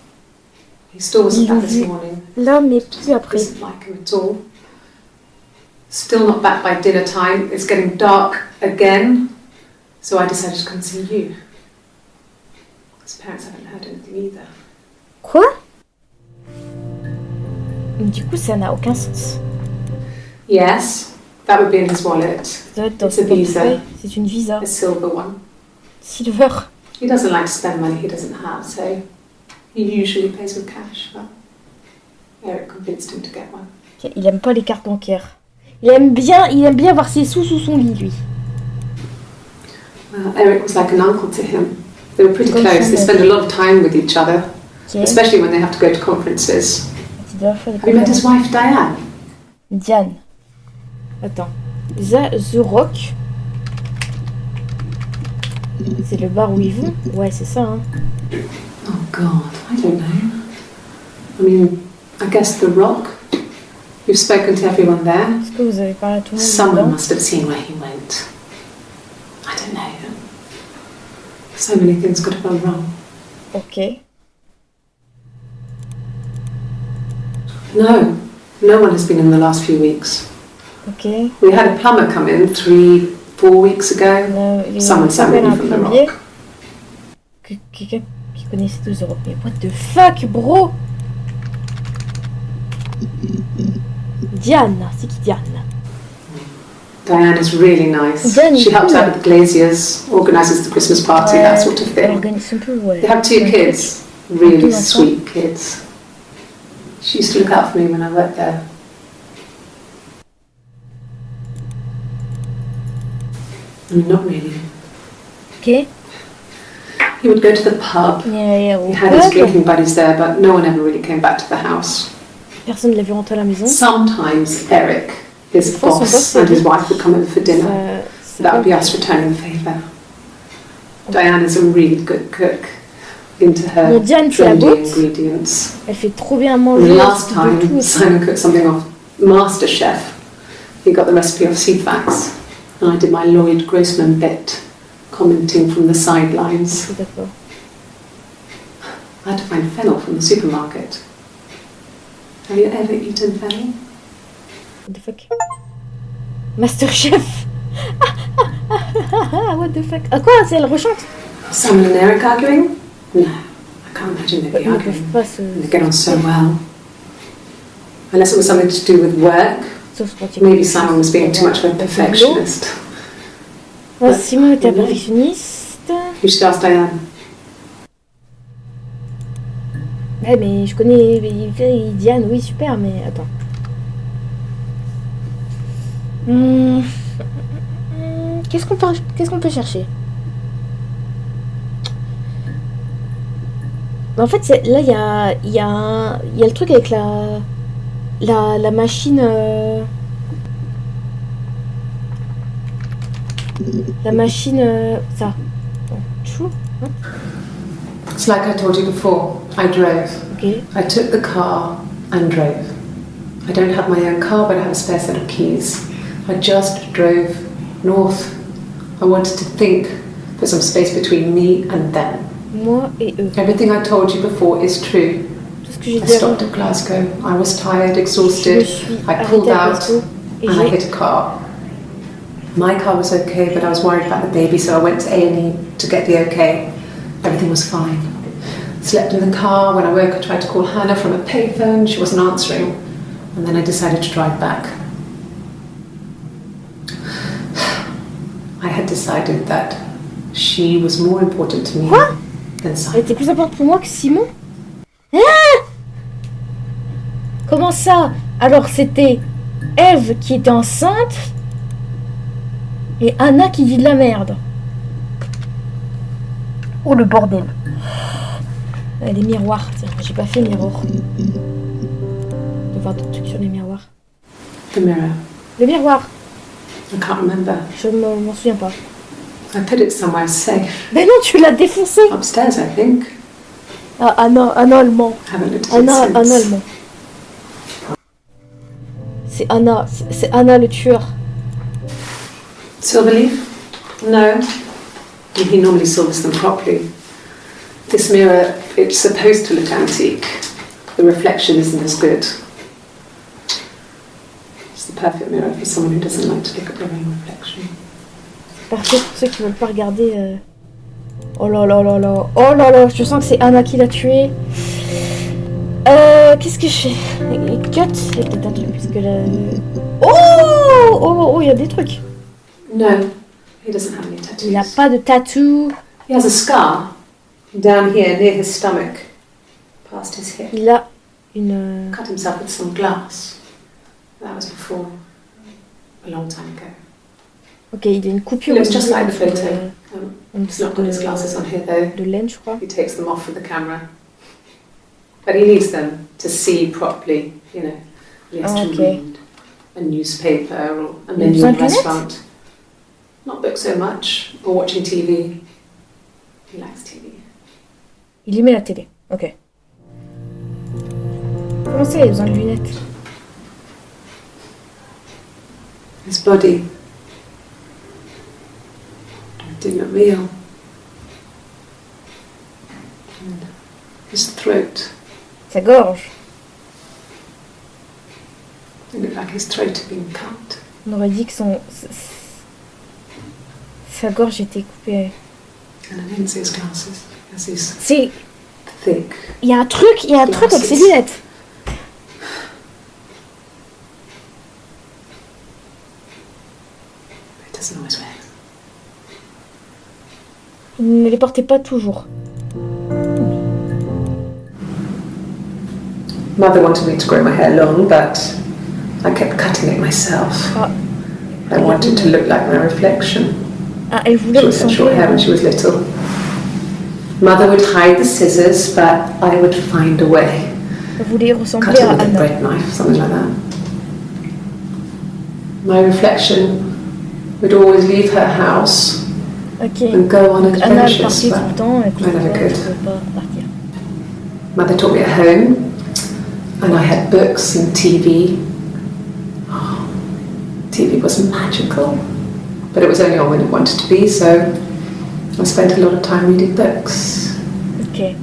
He still wasn't Ils back l'ont this vu morning. là, mais plus après. Doesn't like him at all. Still not back by dinner time. It's getting dark again. So I decided to come and see you. His parents haven't heard anything either. Quoi? Du coup, ça n'a aucun sens. Yes, that would be in his wallet. Ça doit être dans It's son a visa. portefeuille. C'est une visa. A silver one. Silver. He doesn't like to spend money he doesn't have, so he usually pays with cash, but Eric convinced him to get one. Ok, il aime pas les cartes bancaires. Il aime bien avoir ses sous sous son lit, lui. Eric was like an uncle to him. They were pretty Comme close. son They spent a lot of time with each other, Ok. especially when they have to go to conferences. Tu dois faire des Have you met his conférences. wife, Diane? Diane. Attends. The Rock. C'est le bar où ils vont? Ouais, c'est ça, hein. Oh God, I don't know. I mean, I guess The Rock. You've spoken to everyone there. Est-ce que vous avez parlé à tout le monde Someone dedans? must have seen where he went. I don't know. So many things could have gone wrong. Ok. No one has been in the last few weeks. Ok. We had a plumber come in 3-4 weeks ago. Someone sent me un from The plombier. Rock. Quelqu'un qui connaissait 12 euros. Mais what the fuck, bro? Diane, c'est qui Diane? Diane is really nice. Diane est She helps cool. out with the Glaziers, organises the Christmas party, that sort of Elle thing. organise un peu, ouais. They have 2 Un kids, truc. really Deux enfants. sweet kids. She used to look out for me when I worked there. I mean, not really. Ok. He would go to the pub. Et au He had his pub, drinking buddies there, but no one ever really came back to the house. personne ne l'a vu rentrer à la maison. Sometimes Eric, his Des fois, son boss, boss, and c'est his lui. wife would come over for dinner. That would be us returning the favour. Diane is a really good cook, into her Bon, Diane, c'est la trendy goûte. ingredients. Elle fait trop bien And manger. the last de time tout. Simon cooked something off MasterChef, he got the recipe off CFAX, and I did my Lloyd Grossman bit, commenting from the Je sidelines. suis d'accord. I had to find fennel from the supermarket. Have you ever eaten fennel? What the fuck? Masterchef. What the fuck? Ah quoi? Elle rechante? Simon and Eric arguing? No, I can't imagine they'd be Ils ne peuvent arguing. pas se... They get on so well. Unless it was something to do with work. Sauf quand il y a Maybe quelque Simon chose was being à too much of a voir avec le boulot. perfectionist. Ouais, Simon était un perfectionniste. You should ask Diane. Ouais, mais je connais Diane, oui, super, mais attends. Qu'est-ce qu'on peut chercher? En fait, là, il y a le truc avec la machine... La machine... ça. True. Hein? It's like I told you before, I drove. Ok. I took the car and drove. I don't have my own car, but I have a spare set of keys. I just drove north. I wanted to think, put some space between me and them. Moi et eux. Everything I told you before is true. Tout ce que j'ai I dit avant. stopped at Glasgow. I was tired, Je me exhausted. suis I pulled arrêtée à out Glasgow et and I j'ai... hit a car. My car was okay, but I was worried about the baby, so I went to A&E to get the okay. Everything was fine. Slept in the car. When I woke, I tried to call Hannah from a payphone. She wasn't answering. And then I decided to drive back. I had decided that she was more important to me Quoi? than Elle Simon. était plus importante pour moi que Simon? Ah! Comment ça? Alors c'était Eve qui était enceinte et Anna qui dit de la merde. Oh le bordel. Les miroirs, tiens, j'ai pas fait miroir. De voir d'autres trucs sur les miroirs. The mirror. Le miroir, I can't remember. je m'en souviens pas. I put it somewhere safe. Ben non, tu l'as défoncé. Upstairs, I think. Ah, Anna allemand. I haven't looked at Anna it since. allemand. C'est Anna le tueur. Silverleaf? No. He normally silvers them properly. This mirror, it's supposed to look antique. The reflection isn't as good. It's the perfect mirror for someone who doesn't like to look at their own reflection. Parfait pour ceux qui veulent pas regarder. Oh là là là là. Oh là là, je sens que c'est Anna qui l'a tué. Qu'est-ce que je fais? Cut, il y a peut-être un truc parce que là. Oh, il y a des trucs. No, he doesn't have any tattoos. Il a pas de tatou. He has a scar down here near his stomach, past his hip. Il a une. Cut himself with some glass. That was before. a long time ago. Ok, il y a une coupure. It looks just like the photo. He's not got his glasses on here though. De laine, je crois. He takes them off with the camera. But he needs them to see properly, you know. He has to read a newspaper or a menu in a restaurant. Not books so much, or watching TV. He likes TV. Il y met la télé, ok. Comment ça, il a besoin de lunettes? His body didn't look real. And his throat. Sa gorge. It looked like his throat had been cut. On aurait dit que sa gorge était coupée. And I didn't see his glasses. C'est... Thick. Il y a un truc avec ses lunettes. It doesn't always wear. Il ne les portait pas toujours. Mother wanted me to grow my hair long, but I kept cutting it myself. I wanted to look like my reflection. Elle voulait she always had short hair when she was little. Mother would hide the scissors, but I would find a way. Elle voulait ressembler Cut it à with a Anna. bread knife, something like that. My reflection would always leave her house and go on adventures, Anna partait tout le temps et puis I never could. pouvait pas partir. Mother taught me at home, and I had books and TV. Oh, TV was magical, but it was only on when it wanted to be, so I spent a lot of time reading books. Ok.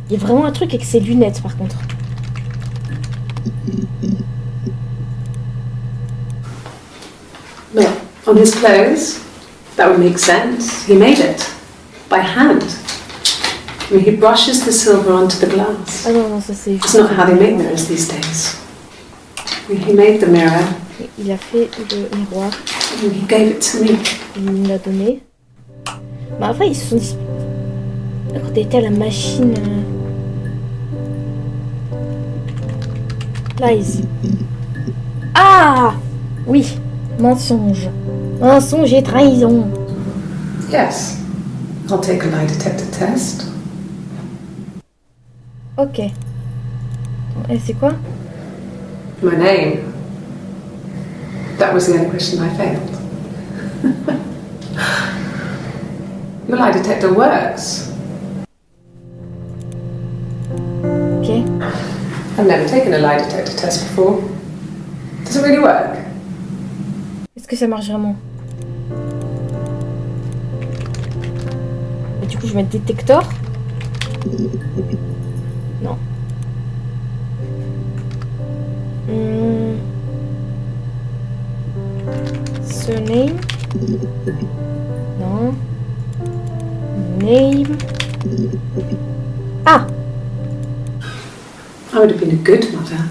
Il y a vraiment un truc avec ses lunettes, par contre. Well, on his clothes, that would make sense. He made it by hand. I mean, he brushes the silver onto the glass. Ah non, ça c'est... It's not how they make mirrors these days. I mean, he made the mirror. Il a fait le miroir. And he gave it to me. Il me l'a donné. Mais après, ils se sont dit... Quand t'étais à la machine... Lies. Ah! Oui. Mensonge. Mensonge et trahison. Yes. I'll take a lie detector test. Ok. Et c'est quoi? My name. That was the only question I failed. Your lie detector works. Ok. I've never taken a lie detector test before. Does it really work? Est-ce que ça marche vraiment? Et du coup, je vais mettre détecteur. Non. Surname. Non. Name. Ah! I would have been a good mother.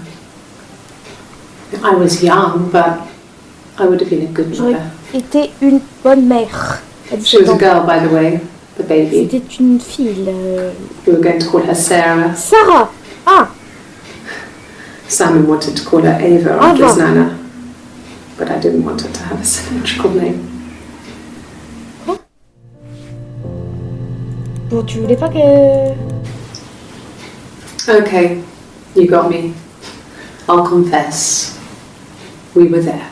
I was young, but I would have been a good J'aurais mother. été une bonne mère. She was a girl, by the way, the baby. C'était une fille. We were going to call her Sarah. Sarah! Ah! Simon wanted to call her Ava after his nana, but I didn't want her to have a symmetrical name. Quoi? Bon, tu voulais pas que... Okay, you got me. I'll confess. We were there.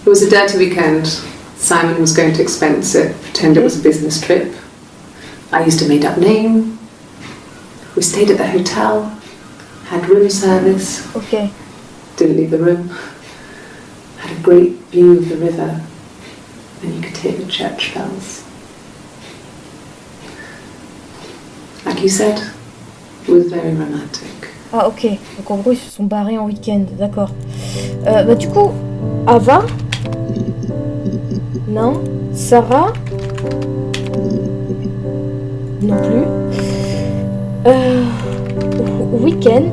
It was a dirty weekend. Simon was going to expense it, pretend it was a business trip. I used a made-up name. We stayed at the hotel, had room service. Ok. Didn't leave the room. Had a great view of the river, and you could hear the church bells. Like you said, it was very romantic. Ah ok, donc en gros ils se sont barrés en week-end, d'accord. Bah du coup, Ava. Non. Sarah. Non plus. Week-end.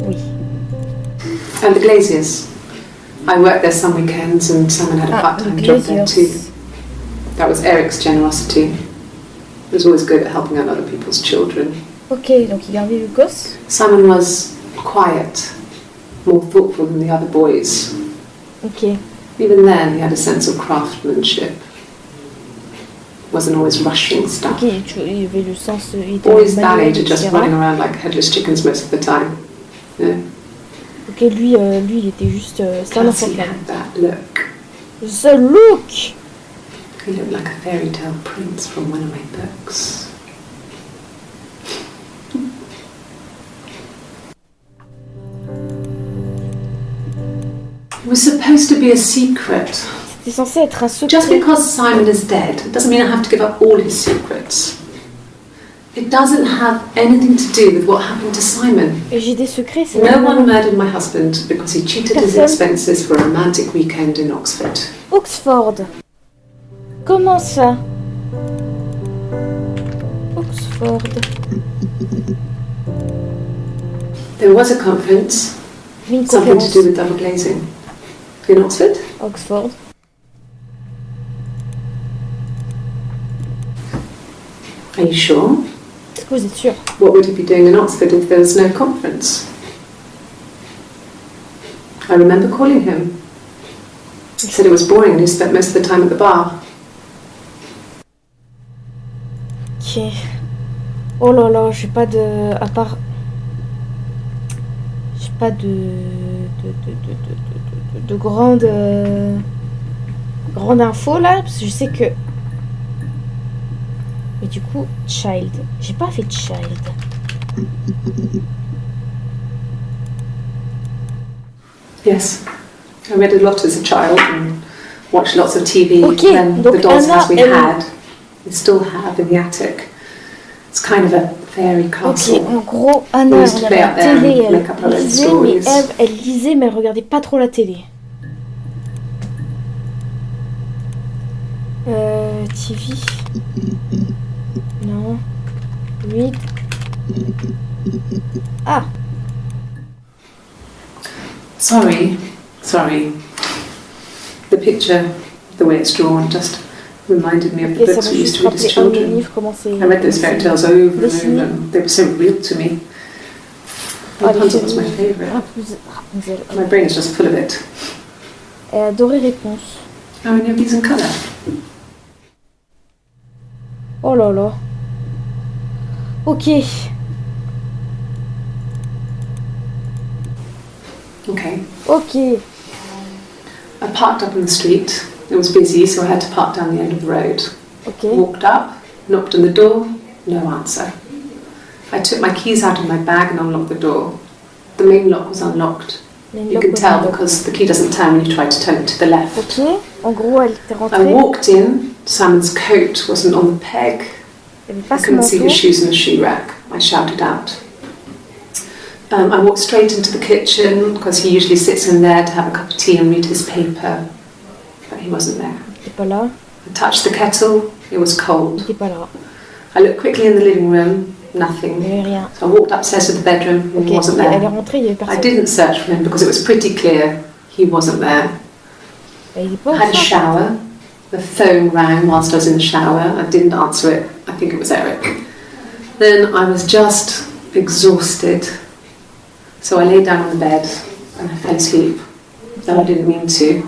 Oui. And the Glaziers. I worked there some weekends and Simon had a part-time job there too. That was Eric's generosity. was always good at helping out other people's children. Ok, donc il gardait le gosse. Simon was quiet, more thoughtful than the other boys. Ok. Even then, he had a sense of craftsmanship. Wasn't always rushing stuff. Ok, il avait le sens. Boys that age are just running around like headless chickens most of the time. Yeah. Ok, lui, il était juste. C'est un enfant. He had that look. The look. He looked like a fairy tale prince from one of my books. It was supposed to be a secret. C'était censé être un secret. Just because Simon is dead doesn't mean I have to give up all his secrets. It doesn't have anything to do with what happened to Simon. Et j'ai des secrets, c'est No one murdered my husband because he cheated his expenses for a romantic weekend in Oxford. Oxford. Comment ça? Oxford. There was a conference, Une something to conférence. do with double glazing. In Oxford? Oxford. Are you sure? Est-ce que vous êtes sûr? What would he be doing in Oxford if there was no conference? I remember calling him. He said it was boring and he spent most of the time at the bar. Ok. Oh là là, j'ai pas de. À part. J'ai pas de grande. Grande info là, parce que je sais que. Mais du coup, child. J'ai pas fait child. Yes, I read a lot as a child and watched lots of TV. Okay, And donc the doll's Anna, house we had, we still have in the attic. It's kind of a fairy castle. Ok, en gros, Anna We used to regardait play la out there télé, and make up our elle own lisait, mais stories. elle lisait, mais elle regardait pas trop la télé. TV. Non. 8. Ah, Sorry. The picture, the way it's drawn, just reminded me of the ok, ça books m'a we used juste to read as rappelé un des children. livres, comment c'est. I read those fairy tales over and Dessiné. over, and they were so real to me. Ah, les Rapunzel was my séries. favourite. Rapunzel. My brain is just full of it. Elle adorait Réponse. Oh, and these in colour. Oh là là. Ok. Okay. Ok. I parked up in the street. It was busy, so I had to park down the end of the road. Ok. Walked up, knocked on the door, no answer. I took my keys out of my bag and unlocked the door. The main lock was unlocked. You can tell because the key doesn't turn when you try to turn it to the left. Ok. En gros, elle était I rentrée. walked in. Simon's coat wasn't on the peg. Elle avait pas I son couldn't see manteau. his shoes in the shoe rack. I shouted out. I walked straight into the kitchen because he usually sits in there to have a cup of tea and read his paper, but he wasn't there. Il était pas là. I touched the kettle, it was Il cold. était pas là. I looked quickly in the living room, Il nothing. n'y avait rien. So I walked upstairs to the bedroom, Ok. he wasn't Elle est there. rentrée, il y avait I personne. didn't search for him because it was pretty clear he wasn't there. Il est pas I had a enceinte. shower, the phone rang whilst I was in the shower, I didn't answer it, I think it was Eric. Then I was just exhausted. So I lay down on the bed and I fell asleep, though I didn't mean to.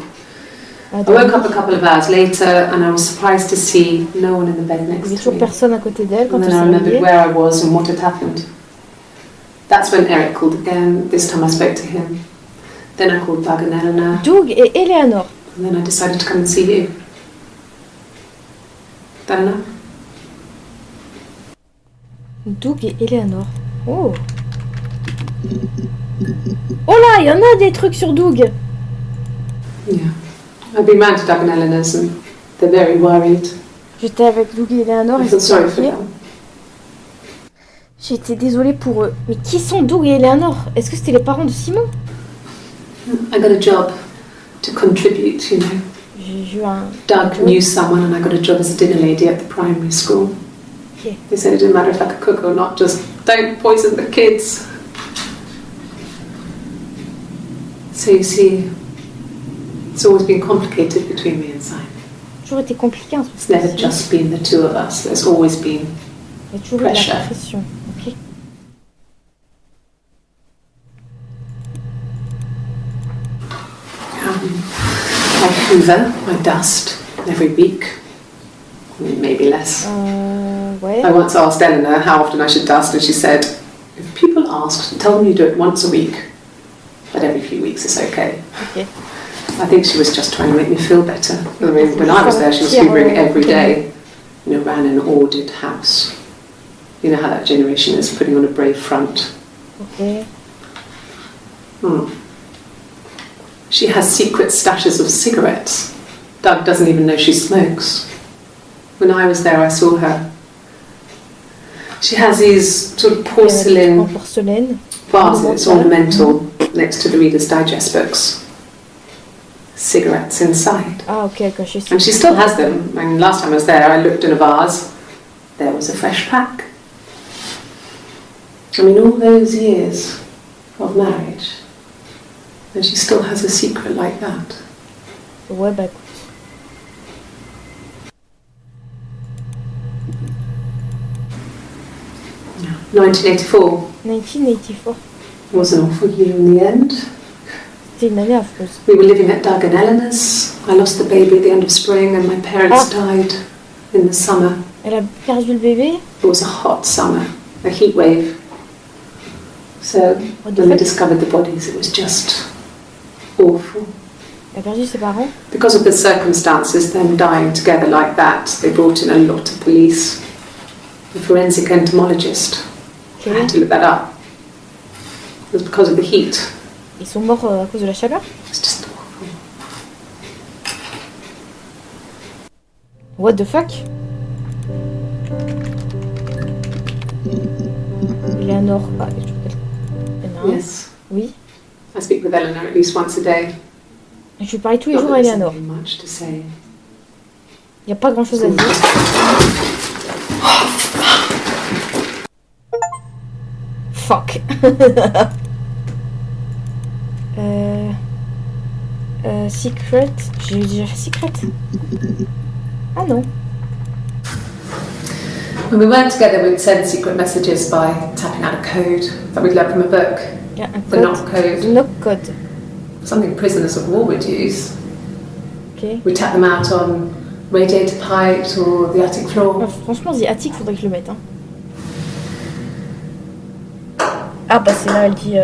I woke up a couple of hours later and I was surprised to see no one in the bed Il y next avait to toujours me. personne à côté d'elle quand And elle then I s'est remembered réveillée. where I was and what had happened. That's when Eric called again. This time I spoke to him. Then I called Doug and Eleanor. Doug et Eleanor. And then I decided to come and see you. That enough? Doug et Eleanor. Oh. Oh là, il y en a des trucs sur Doug. Yeah. I've been round to Doug and Eleanor's and they're very worried. J'étais avec Doug et Eleanor I et feel j'étais sorry for inquiet. them. J'étais désolée pour eux. Mais qui sont Doug et Eleanor? Est-ce que c'était les parents de Simon? I got a job to contribute, you know. J'ai eu un... Doug knew someone and I got a job as a dinner lady at the primary school. Okay. They said it didn't matter if I could cook or not, just don't poison the kids. So you see, it's always been complicated between me and Simon. toujours été compliqué un truc. It's never just been the two of us. There's always been Il y a toujours eu de pressure. la pression. Ok. I hoover, I dust every week, maybe less. Ouais. I once asked Eleanor how often I should dust, and she said, if people ask, tell them you do it once a week, but every few weeks is okay. Ok. I think she was just trying to make me feel better. I mean, when I was there, she was hoovering every day, ran an ordered house. You know how that generation is, putting on a brave front. Ok. She has secret stashes of cigarettes. Doug doesn't even know she smokes. When I was there, I saw her. She has these sort of porcelain vases, ornamental, next to the Reader's Digest books. Cigarettes inside. Ah, ok, quand je suis... And she still has them. I mean, last time I was there, I looked in a vase. There was a fresh pack. I mean, all those years of marriage, and she still has a secret like that. Ouais, bah écoute. Yeah. 1984. 1984. Was an awful year in the end. C'était une année affreuse. We were living at Doug and Eleanor's. I lost the baby at the end of spring, and my parents died in the summer. Elle a perdu le bébé? It was a hot summer, a heat wave. So when we discovered the bodies, it was just awful. Elle a perdu ses parents? Because of the circumstances, them dying together like that, they brought in a lot of police. A forensic entomologist. Okay. I had to look that up. It was because of the heat. Ils sont morts à cause de la chaleur? It's just awful. What the fuck? Eleanor. Ah, je trouve qu'elle... Yes. Oui. I speak with Eleanor at least once a day. Je lui parle tous les jours à Eleanor. Il n'y a pas grand chose à dire. Fuck. Secret. J'ai déjà fait secret. Ah non. When we weren't together, we'd send secret messages by tapping out a code that we'd learned from a book. Yeah, the knock code. Knock code. Something prisoners of war would use. Okay. We tap them out on radiator pipes or the attic floor. Ah, franchement, the attic, faudrait que je le mette. Hein. Ah bah c'est là, elle dit...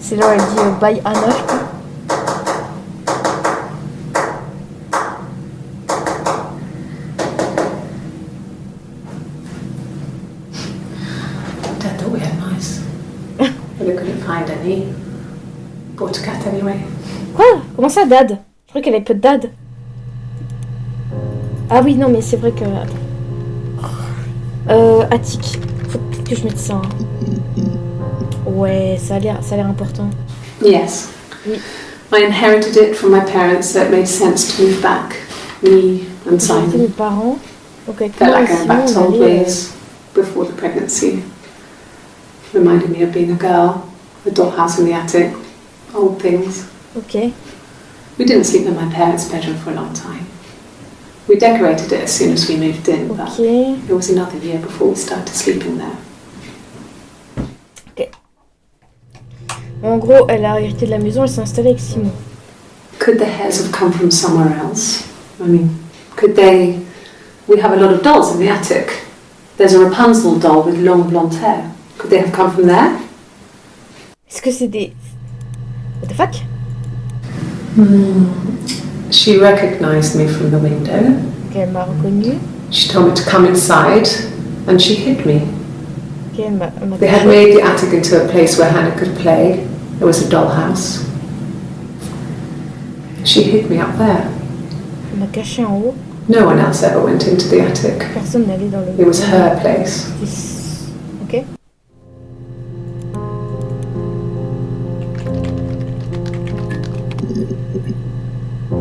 C'est là où elle dit bye Anna, je crois. Dad thought we had mice, but we couldn't find any. Bought a cat anyway. Quoi? Comment ça, Dad? Je crois qu'elle avait peu de Dad. Ah oui, non, mais c'est vrai que... attic. Faut peut-être que je mette ça. Hein. Ouais, ça a l'air important. Yes. Oui. I inherited it from my parents, so it made sense to move back. Me and Simon. Mes parents. Donc avec Felt moi like et going back to Simon, old on allait... ways before the pregnancy. Reminded me of being a girl, a dollhouse in the attic, old things. Ok. We didn't sleep in my parents' bedroom for a long time. We decorated it as soon as we moved in, but it was another year before we started sleeping there. Ok. En gros, elle a hérité de la maison, elle s'est installée avec Simon. Could the hairs have come from somewhere else? I mean, could they... We have a lot of dolls in the attic. There's a Rapunzel doll with long blonde hair. Could they have come from there? Est-ce que c'est des... What the fuck? She recognised me from the window. Ok, elle m'a reconnue. She told me to come inside, and she hid me. Ok, elle m'a They had made the attic into a place where Hannah could play. There was a dollhouse. She hid me up there. Elle m'a caché en haut. No one else ever went into the attic. Personne n'allait dans le... It was her place. Ok.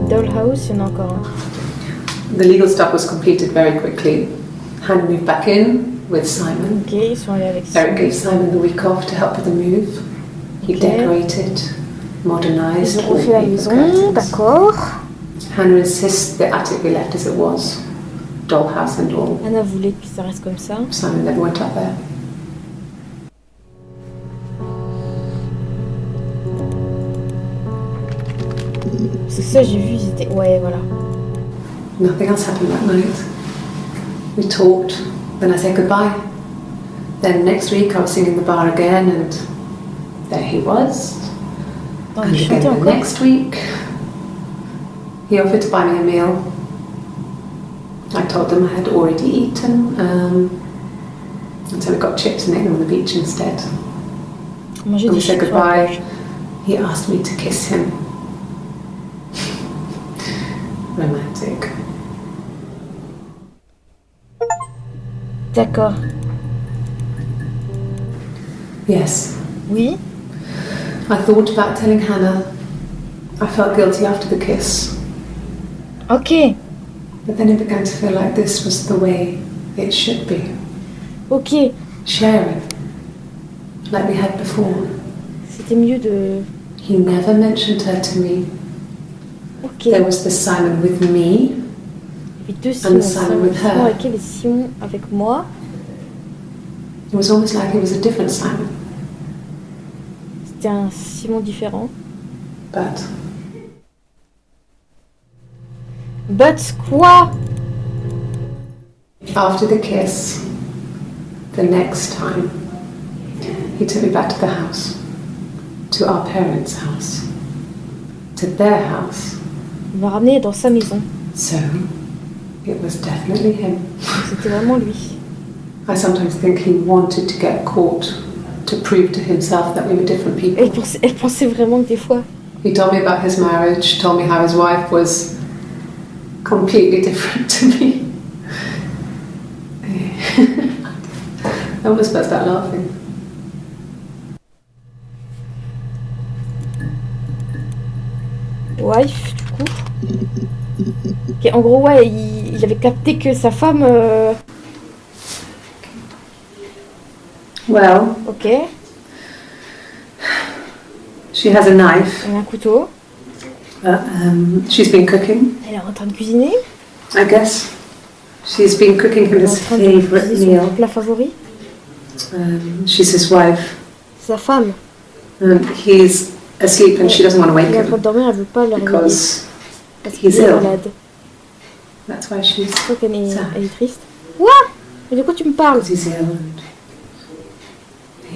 Dollhouse, il y en a encore un. The legal stuff was completed very quickly. Hannah moved back in with Simon. Ok, ils sont allés avec Simon. Eric gave Simon the week off to help with the move. He decorated, modernized, Ils ont refait la maison, d'accord. Hannah insists the attic be left as it was, dollhouse and all. Anna voulait que ça reste comme ça. Simon never went up there. Parce que ça, j'ai vu, ils étaient... Ouais, voilà. Nothing else happened that night. We talked, then I said goodbye. Then next week I was singing the bar again and there he was. Oh, And il again chantait the encore. next week he offered to buy me a meal. I told them I had already eaten, and so we got chips and ate them on the beach instead. Manger When des we said chips sur la goodbye, plage. he asked me to kiss him. Romantic. D'accord. Yes. Oui. I thought about telling Hannah. I felt guilty after the kiss. Ok. But then it began to feel like this was the way it should be. Ok. Sharing. Like we had before. C'était mieux de... He never mentioned her to me. Ok. There was the Simon with me. Il y avait deux And Simon. Simon with her. Simon avec elle et Simon avec moi. It was almost like it was a different Simon. C'était un Simon différent. But But quoi? after the kiss, the next time, he took me back to the house. To our parents' house. To their house. Il m'a ramené dans sa maison. So, it was definitely him. C'était vraiment lui. I sometimes think he wanted to get caught to prove to himself that we were different people. Elle pensait vraiment que des fois... He told me about his marriage, told me how his wife was completely different to me. I almost burst out laughing. Wife, du coup. Ok, en gros, ouais, il avait capté que sa femme... Well, Ok, she has a knife. elle a un couteau. She's been cooking, Elle est en train de cuisiner. I guess. She's been cooking him Elle est his en train de favourite cuisiner son meal. plat favori. She's his wife. Sa femme. He's asleep and she doesn't want to wake Elle est en train him de dormir, elle veut pas le réveiller. because Parce qu'il he's est ill. malade. That's why she's Je crois qu'elle est, sad. elle est triste. Quoi? Mais de quoi tu me parles? Because he's ill and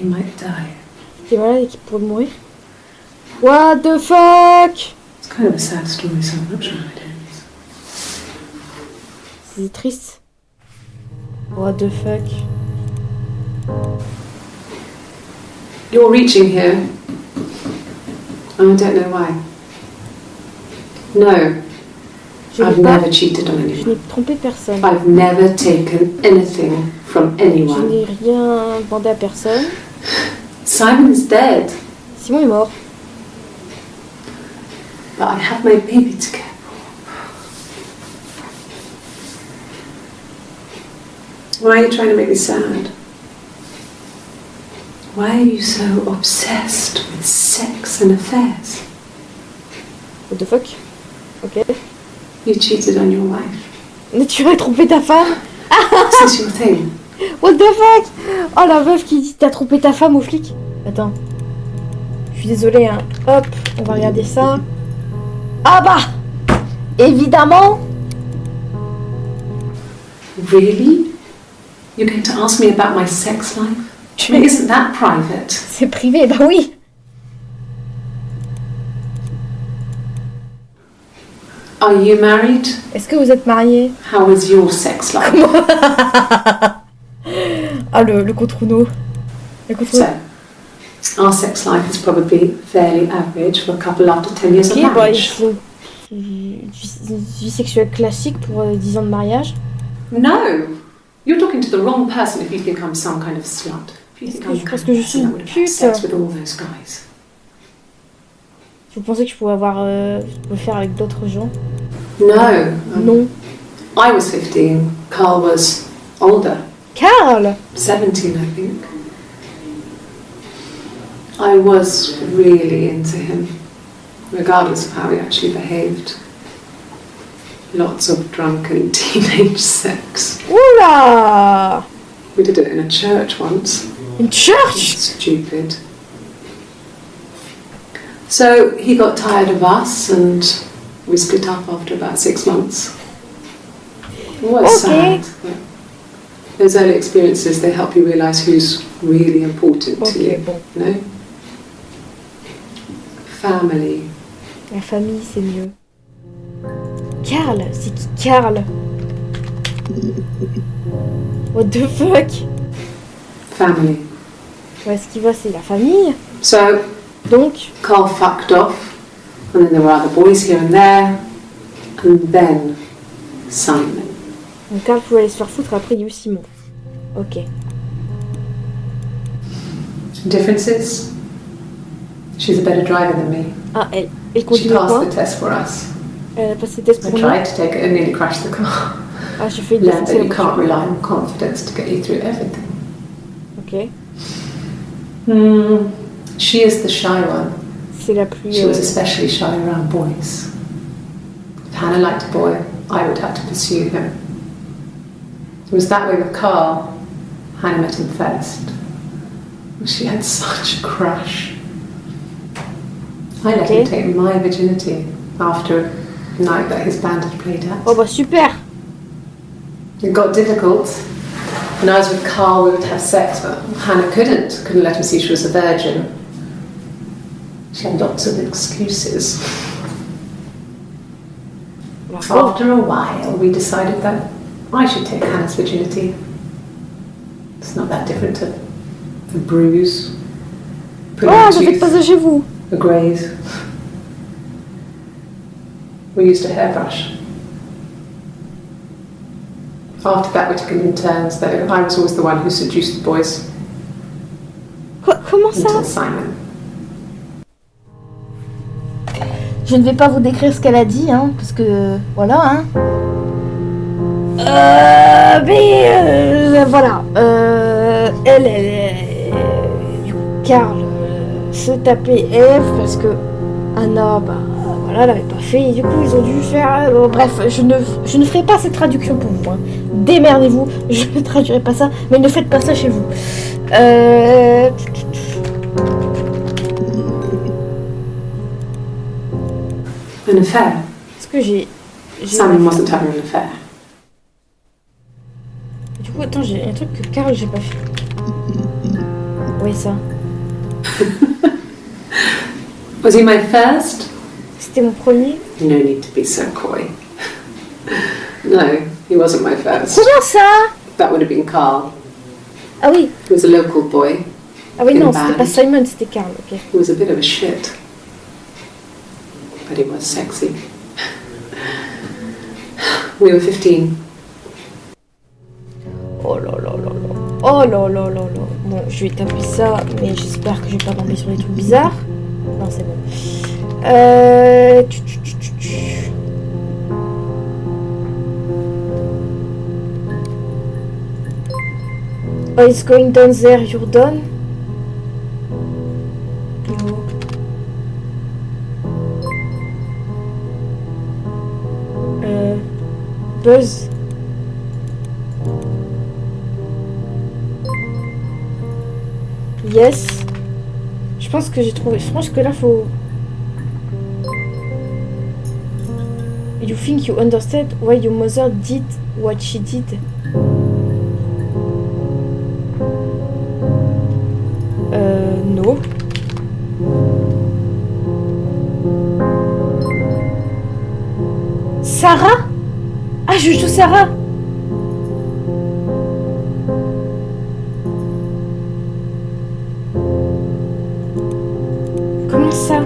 he might die. T'es malade et qu'il pourrait mourir? What the fuck? It's kind of a sad story, so I'm not sure how it ends. C'est triste. What the fuck? You're reaching here. And I don't know why. No, Je I've n'ai pas... never cheated on Je anyone. n'ai trompé personne. I've never taken anything from Je anyone. n'ai rien demandé à personne. Simon is dead, Simon est mort. but I have my baby to care for. Why are you trying to make me sad? Why are you so obsessed with sex and affairs? What the fuck? Ok. You cheated on your wife. Mais tu as trompé ta femme? This is your thing. What the fuck? Oh la meuf qui dit t'as trompé ta femme au flic. Attends. Je suis désolée hein. Hop, on va regarder ça. Ah bah! Évidemment! Really? You're going to ask me about my sex life? Isn't that private? C'est privé, bah oui! Are you married? Est-ce que vous êtes mariés? How is your sex life? Ah le contre-nous. Le contre-nous. So, our sex life is probably fairly average for a couple after 10 years Ok, of bah marriage. ils ont une vie sexuelle classique pour 10 ans de mariage. No! You're talking to the wrong person if you think I'm some kind of slut. If you think I'm the kind Parce of que je person suis that une would have had pute. sex with all those guys. Vous pensez que je pouvais avoir, le faire avec d'autres gens? No. Non. I was 15. Carl was older. Carl! 17, I think. I was really into him, regardless of how he actually behaved. Lots of drunken teenage sex. Oula! We did it in a church once. In church? Stupid. So he got tired of us and we split up after about 6 months. It was sad. But those early experiences, they help you realise who's really important to you. Bon. You know? Family. La famille, c'est mieux. Carl, c'est qui Carl? What the fuck? Family. Ouais, ce qu'il voit, c'est la famille. So, Donc, Carl fucked off, and then there were other boys here and there, and then Simon. donc Carl pouvait aller se faire foutre, après il y a eu Simon. Ok. Differences? She's a better driver than me. Ah, elle She continue passed quoi? the test for us. Elle a passé le test I pour nous. tried to take it and nearly crashed the car. Ah, j'ai failli Learned défoncer that la you voiture. can't rely on confidence to get you through everything. Ok. She is the shy one. C'est la plus... She was especially shy around boys. If Hannah liked a boy, I would have to pursue him. It was that way with Carl. Hannah met him first. She had such a crush. I let him take my virginity after a night that his band had played at. Oh bah super! It got difficult. When I was with Carl, we would have sex, but Hannah couldn't let him see she was a virgin. She had lots of excuses. Bravo. After a while, we decided that I should take Hannah's virginity. It's not that different to a bruise, pulling Oh, a vous faites pas ça tooth, chez vous! a graze. We used a hairbrush. After that, we took it in turns, though. I was always the one who seduced the boys Comment ça? until Simon. Je ne vais pas vous décrire ce qu'elle a dit, hein, parce que... Voilà, hein. Voilà. Du coup, Carl se tapait Eve parce que Anna, bah voilà, l'avait pas fait. Et du coup, ils ont dû faire... bref, je ne ferai pas cette traduction pour vous. Hein. Démerdez-vous, je ne traduirai pas ça, mais ne faites pas ça chez vous. An affair? Est-ce que j'ai... Simon wasn't having an affair. Du coup, attends, j'ai un truc que Carl, j'ai pas fait. Oui, ça. Was he my first? C'était mon premier. No need to be so coy. No, he wasn't my first. Comment ça? That would have been Carl. Ah oui. He was a local boy. Ah oui, In non, band. c'était pas Simon, c'était Carl, ok. He was a bit of a shit. But he was sexy. We were 15. Oh là là là là. Oh là là là là. Bon, je vais taper ça, mais j'espère que je vais pas tomber sur des trucs bizarres. Non, c'est bon. Oh, it's going down there, you're done. No. Buzz. Yes. Je pense que j'ai trouvé. Je pense que là faut. You think you understand why your mother did what she did? No. Sarah? Ah, je joue Sarah. Comment ça?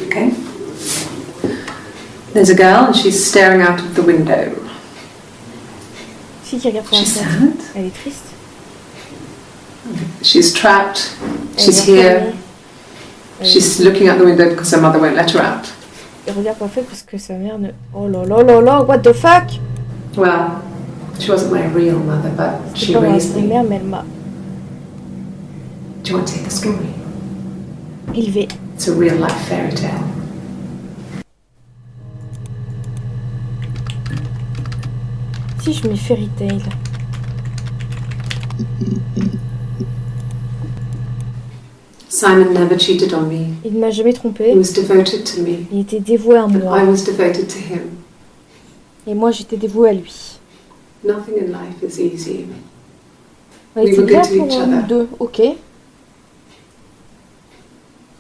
Okay. There's a girl and she's staring out of the window. Si qui regarde par la She's fenêtre. sad. Elle est triste. She's trapped. Elle She's est here. enfermée. She's looking out the window because her mother won't let her out. Elle regarde par la fenêtre parce que sa mère ne... Oh là là là là, what the fuck? Well, She wasn't my real mother, but C'est she pas ma raised me. mère, mais elle m'a Do you want to hear the story? élevée. It's a real life fairy tale. Si je mets fairy tale. Simon never cheated on me. Il ne m'a jamais He trompé. was devoted to me, Il était dévoué à and I moi. was devoted to him. Et moi, j'étais dévouée à lui. Nothing in life is easy. On We était were bien good to pour each nous other. deux. Ok.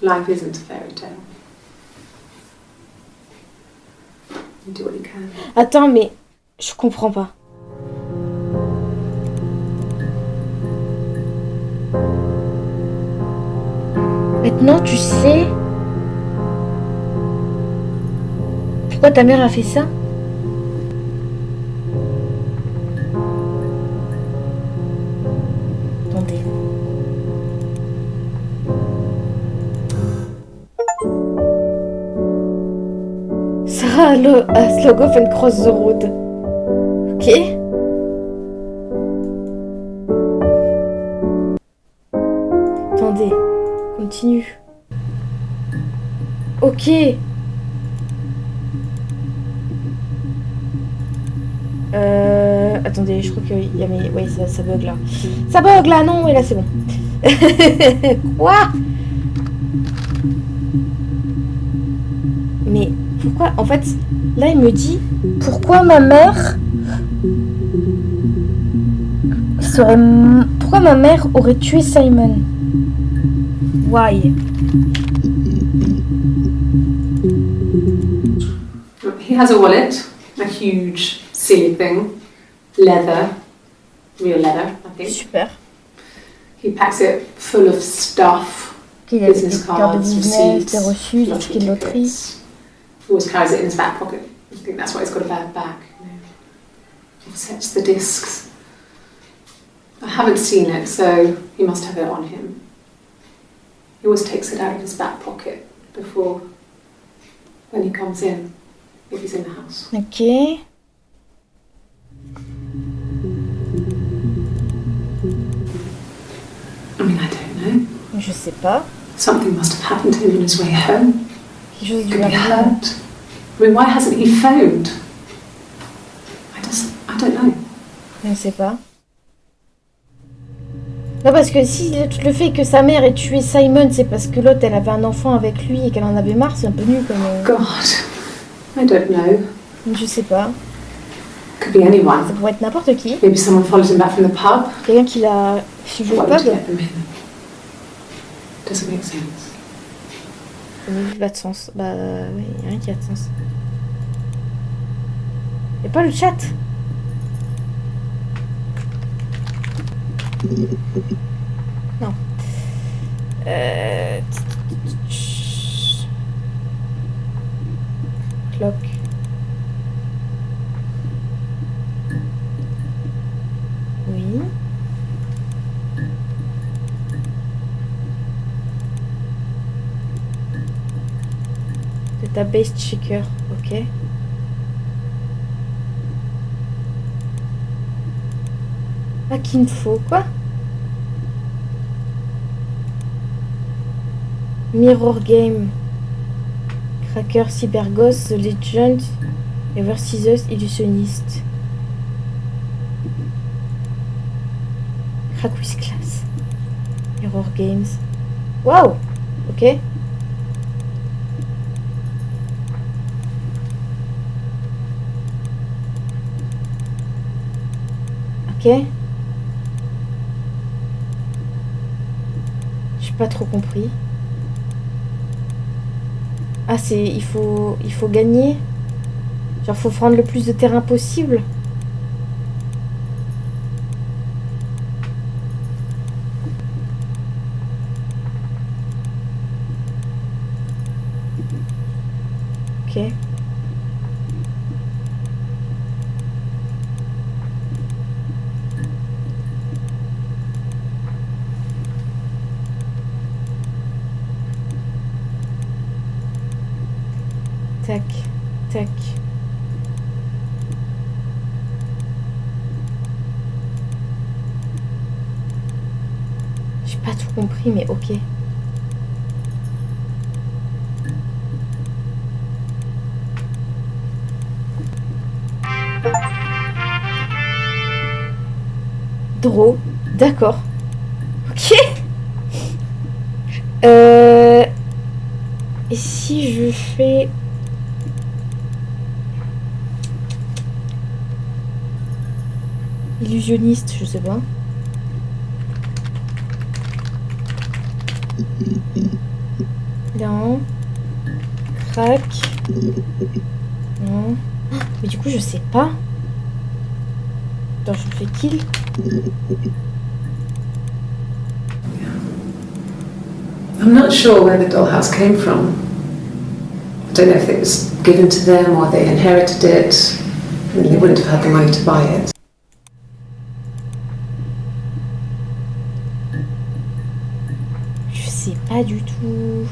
Life isn't a fairy tale. You do what you can. Attends, mais je comprends pas. Maintenant, tu sais pourquoi ta mère a fait ça? Attendez. Sarah a slog off and cross the road. Ok. Attendez. Continue. Ok. Attendez, je crois qu'il y a mes... Oui, ça bug là. Ça bug là, non, et là c'est bon. Quoi? Mais pourquoi? En fait, là il me dit pourquoi ma mère serait... Pourquoi ma mère aurait tué Simon? Why? He has a wallet, a huge, silly thing, leather, real leather, I think. Super. He packs it full of stuff, Il y a des business cartes de cards, business, receipts, des reçus, des lottery tickets de loterie. tickets. He always carries it in his back pocket. I think that's why he's got a bad back. You know. Offsets the discs. I haven't seen it, so he must have it on him. He always takes it out of his back pocket before, when he comes in, if he's in the house. Ok. I mean, I don't know. Je sais pas. Something must have happened to him on his way home. Quelque chose He du could be mariage. hurt. I mean, why hasn't he phoned? I don't know. Je ne sais pas. Non, parce que si le fait que sa mère ait tué Simon, c'est parce que l'autre, elle avait un enfant avec lui et qu'elle en avait marre, c'est un peu nul comme... God, I don't know. Je sais pas. Could be anyone. Ça pourrait être n'importe qui. Maybe someone followed him back from the pub. Quelqu'un qui l'a suivi au Wanted to pub. let them in. Doesn't make sense. Ça n'a pas de sens. Bah oui, il n'y a rien qui a de sens. Y'a pas le chat. Non. Clock. Oui. Database checker, ok. Ah, qu'il me faut, quoi? Mirror Game. Cracker, Cyberghost, The Legend, Ever Scissors, Illusionniste. Crack with Class. Mirror Games. Waouh! Ok. Ok. J'ai pas trop compris. Ah, c'est... Il faut gagner. Genre, faut prendre le plus de terrain possible. Ok. Tac, tac. pas tout compris, mais ok. Draw, d'accord. Ok. Et si je fais... Illusionniste, je sais pas. Non. Crac. Non. Mais du coup, je sais pas. Attends, je fais kill. I'm not sure where the dollhouse came from. I don't know if it was given to them or they inherited it. I mean, they wouldn't have had the money to buy it. Je sais pas du tout.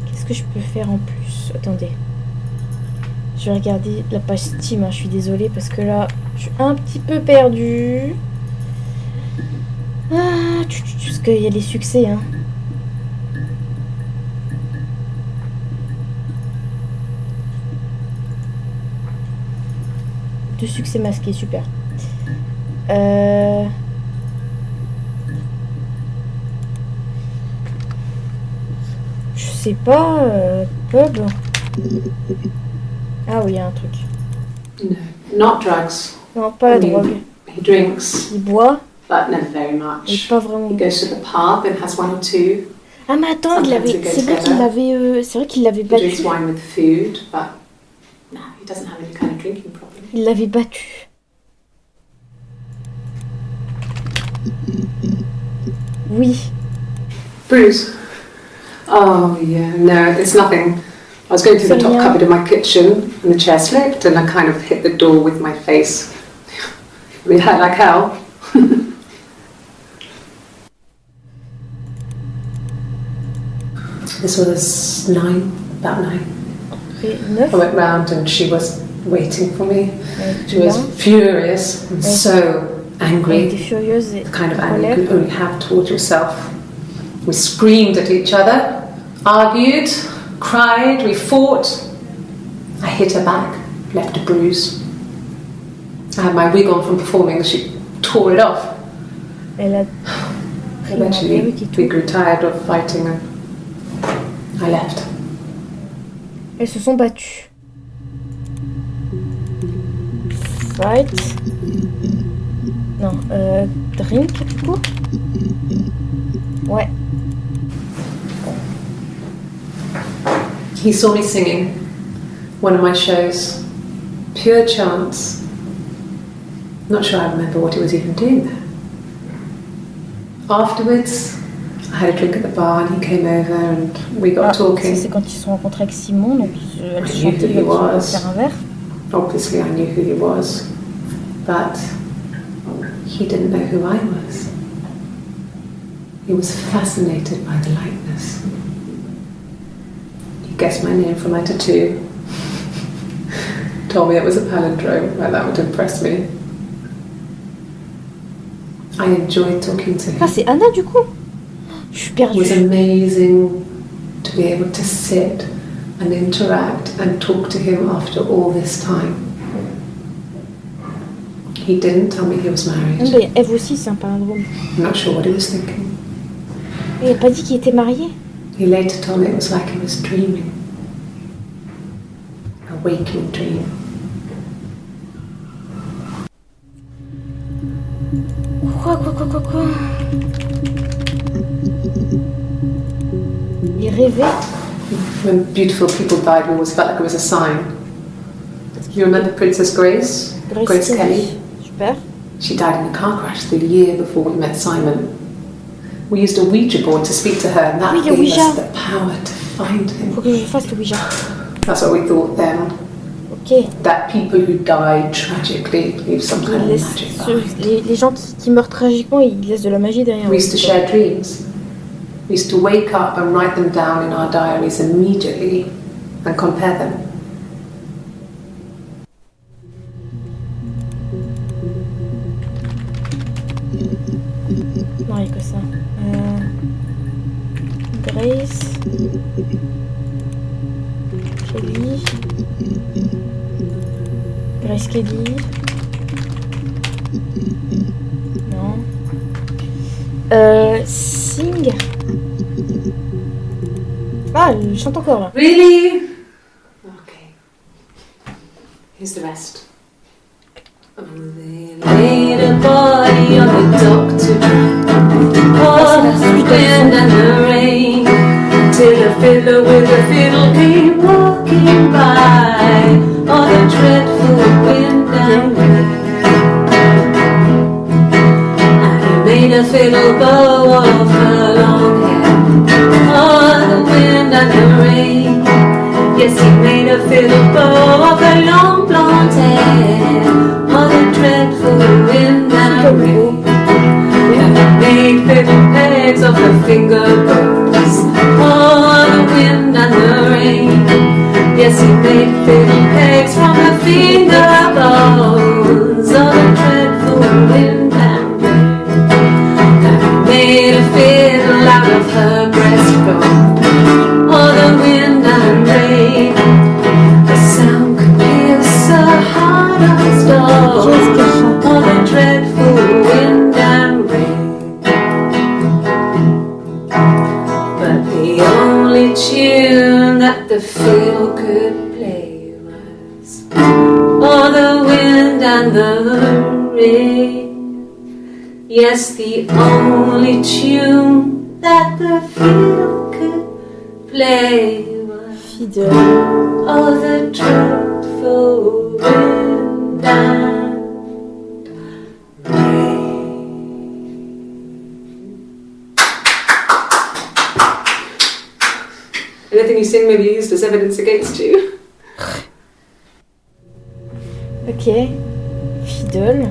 Qu'est-ce que je peux faire en plus? Attendez. Je vais regarder la page Steam, hein. Je suis désolée parce que là, je suis un petit peu perdue. Parce qu'il y a les succès, hein. Deux succès masqués, super. Je sais pas, pub. Ah oui, il y a un truc. No, not drugs. Non, pas la drogue. He drinks, Il boit, but never very mais much. pas vraiment. He goes to the pub and has one or two. Ah mais attends, c'est vrai qu'il l'avait He battu. drinks wine with food, but no, he doesn't have any kind of drinking problem. Il l'avait battu. Oui. Bruce? Oh, yeah, no, it's nothing. I was going through the top cupboard in my kitchen and the chair slipped and I kind of hit the door with my face. I mean, it hurt like hell. This was about 9. I went round and she was waiting for me. She was furious and so angry. The kind of anger you can only have towards yourself. We screamed at each other, argued, cried, we fought. I hit her back, left a bruise. I had my wig on from performing, she tore it off. Eventually, we grew tired of fighting and I left. Elles se sont battues. Fight. Non, drink du coup. Ouais. He saw me singing one of my shows. Pure chance. Not sure I remember what he was even doing there. Afterwards, I had a drink at the bar and he came over and we got talking. C'est quand ils se sont rencontrés avec Simon, donc elle I knew chantait who he was. faire un verre. Obviously, I knew who he was, but he didn't know who I was. He was fascinated by the likeness. He guessed my name from my tattoo. Told me it was a palindrome, like that would impress me. I enjoyed talking to him. Ah, c'est Anna du coup. Je suis perdue. It was amazing to be able to sit and interact and talk to him after all this time. He didn't tell me he was married. Mais Eve aussi, c'est un palindrome. I'm not sure what he was thinking. Il n'a pas dit qu'il était marié. He later told me it was like he was dreaming. A waking dream. Quoi Il rêvait. When beautiful people died, we always felt like it was a sign. You remember Princess Grace? Grace Kelly? Super. She died in a car crash the year before we met Simon. We used a Ouija board to speak to her, and that gave us the power to find him. Faut que je fasse le Ouija. That's what we thought then. Ok. That people who die tragically leave some kind of magic behind. Les gens qui meurent tragiquement, ils laissent de la magie derrière. We used to share dreams. We used to wake up and write them down in our diaries immediately and compare them. Non, il y a que ça. Grace. Kelly. Grace Kelly. Non. Sing. Ah, je chante encore là. Really? Okay. Here's the rest. Oh, they laid a body on the doctor, all the wind and the rain, till a fiddler with a fiddle came walking by, all the dreadful wind and rain. And he made a fiddle bow of her long hair, all the wind and the rain. Yes, he made a fiddle bow of her long blonde hair, all the dreadful wind and rain. And he made fiddle pegs of her finger bows, all the wind and the rain. Yes, he made fiddle pegs from her finger bows, all the dreadful wind and rain. And he made a fiddle out of her breastbone, all the wind and rain. The sound could pierce a heart of stone, all the dreadful wind and rain. But the only tune that the fiddle could play was all the wind and the rain. Yes, the only tune that the fiddle could play was Fidèle. all the dreadful wind and rain. Anything you sing may be used as evidence against you. Ok. Fidèle.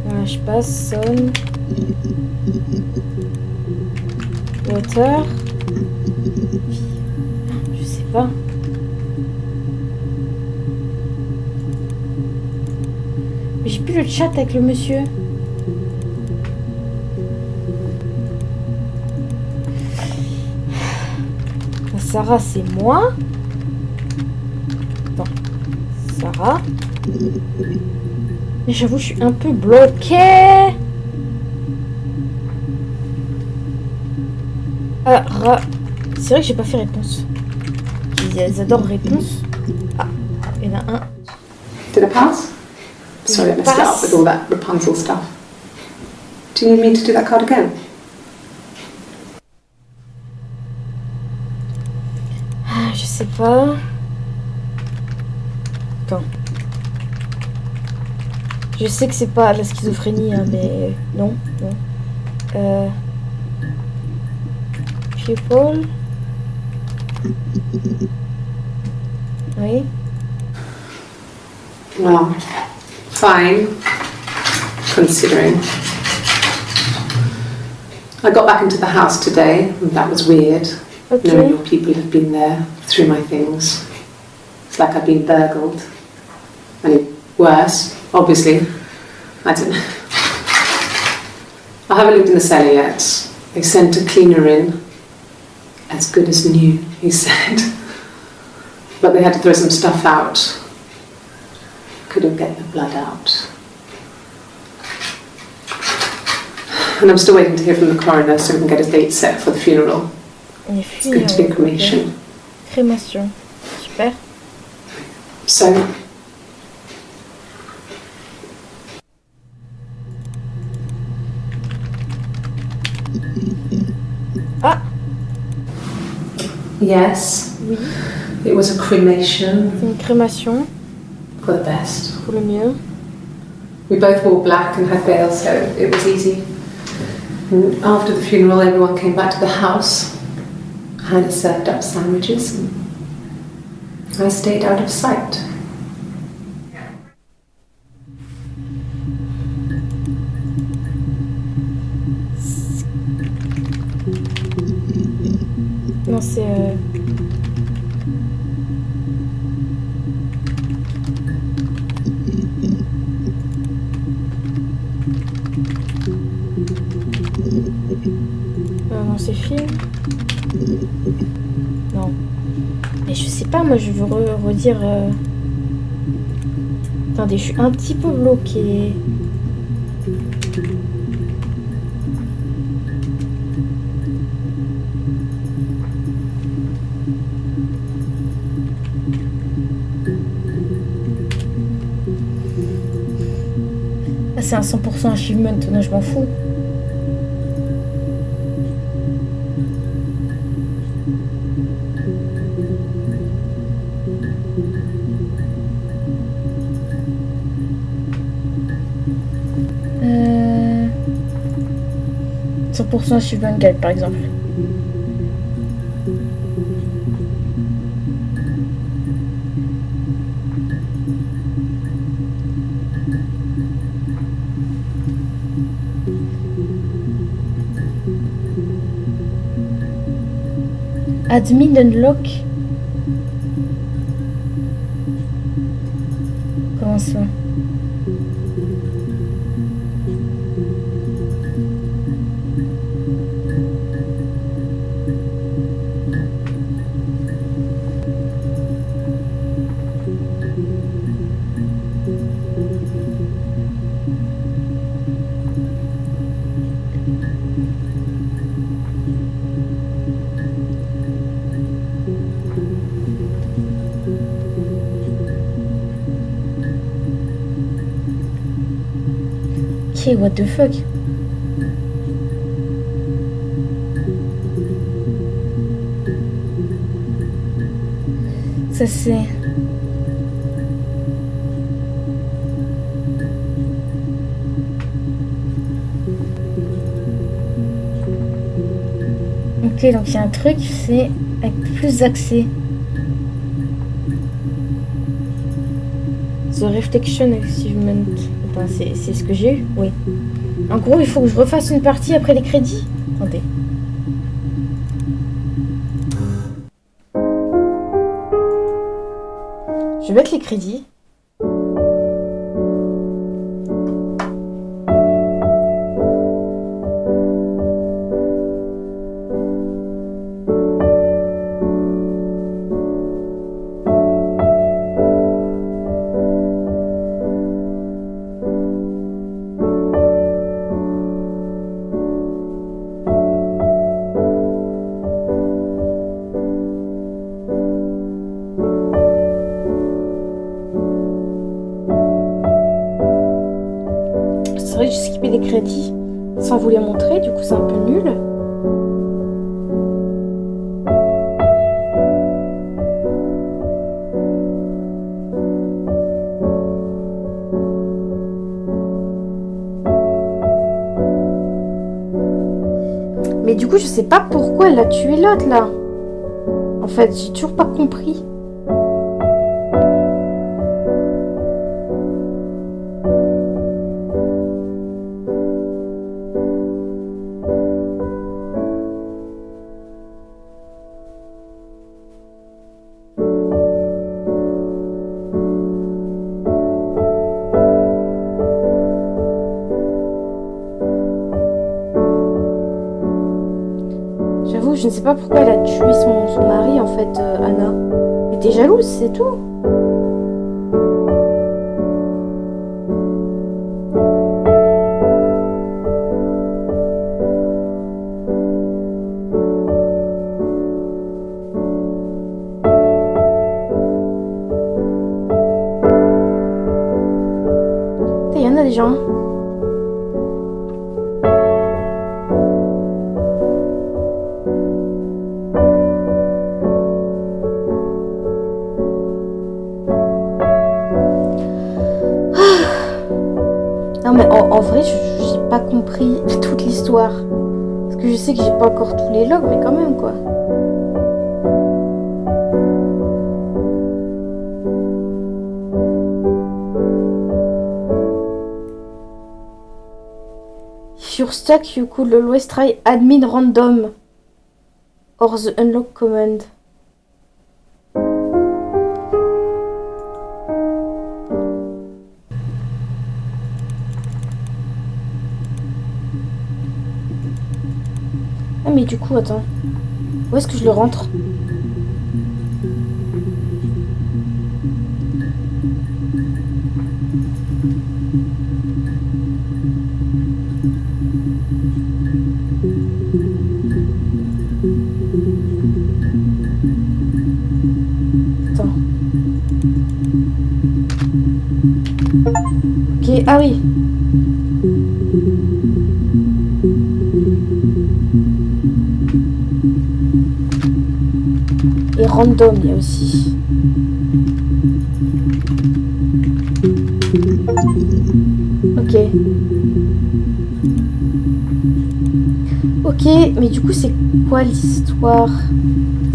Voilà, je passe. Sonne. L'auteur. Je sais pas. Mais j'ai plus le chat avec le monsieur. La Sarah, c'est moi. Attends. Sarah. Mais j'avoue, je suis un peu bloquée. Ah, c'est vrai que j'ai pas fait réponse. Ils adorent réponse. Ah, il y en a un. Did I pass? Sorry, I messed it up with all that Rapunzel stuff. Do you need me to do that card again? Ah, je sais pas. Attends. Je sais que c'est pas la schizophrénie, hein, mais non, non. People. Oui. Well, fine, considering. I got back into the house today, and that was weird. Okay. Knowing your people have been there through my things. It's like I've been burgled. And worse, obviously. I don't know. I haven't lived in the cellar yet. They sent a cleaner in. As good as new, he said. But they had to throw some stuff out. Couldn't get the blood out. And I'm still waiting to hear from the coroner so we can get a date set for the funeral. It's going to be cremation. Crémation. Super. So, Ah, yes, oui. it was a cremation C'est une crémation for the best. pour le mieux. We both wore black and had veils, so it was easy. And after the funeral, everyone came back to the house. Hannah served up sandwiches. And I stayed out of sight. Non, c'est... non, c'est film. Non. Mais je sais pas, moi je veux redire... Attendez, je suis un petit peu bloquée. Ah, c'est un 100% achievement, non, je m'en fous. Euh... 100% achievement guide, par exemple. Admin unlock. Comment ça? Ok, what the fuck? Ça c'est... Ok, donc il y a un truc, c'est avec plus d'accès. The Reflection Achievement. Attends, c'est ce que j'ai eu? Oui. En gros, il faut que je refasse une partie après les crédits. Attendez. Je vais mettre les crédits. C'est vrai que j'ai skippé des crédits sans vous les montrer, du coup c'est un peu nul. Mais du coup je sais pas pourquoi elle a tué l'autre là. En fait, j'ai toujours pas compris. J'avoue, je ne sais pas pourquoi elle a tué son mari en fait, Anna. Elle était jalouse, c'est tout. Il y en a des gens. Non mais en vrai, j'ai pas compris toute l'histoire. Parce que je sais que j'ai pas encore tous les logs, mais quand même quoi. you're stuck, you could always try admin random or the unlock command. Ah mais du coup, attends. Où est-ce que je le rentre? Attends. Ok, ah oui. Et random, il y a aussi. Ok. Ok, mais du coup, c'est quoi l'histoire?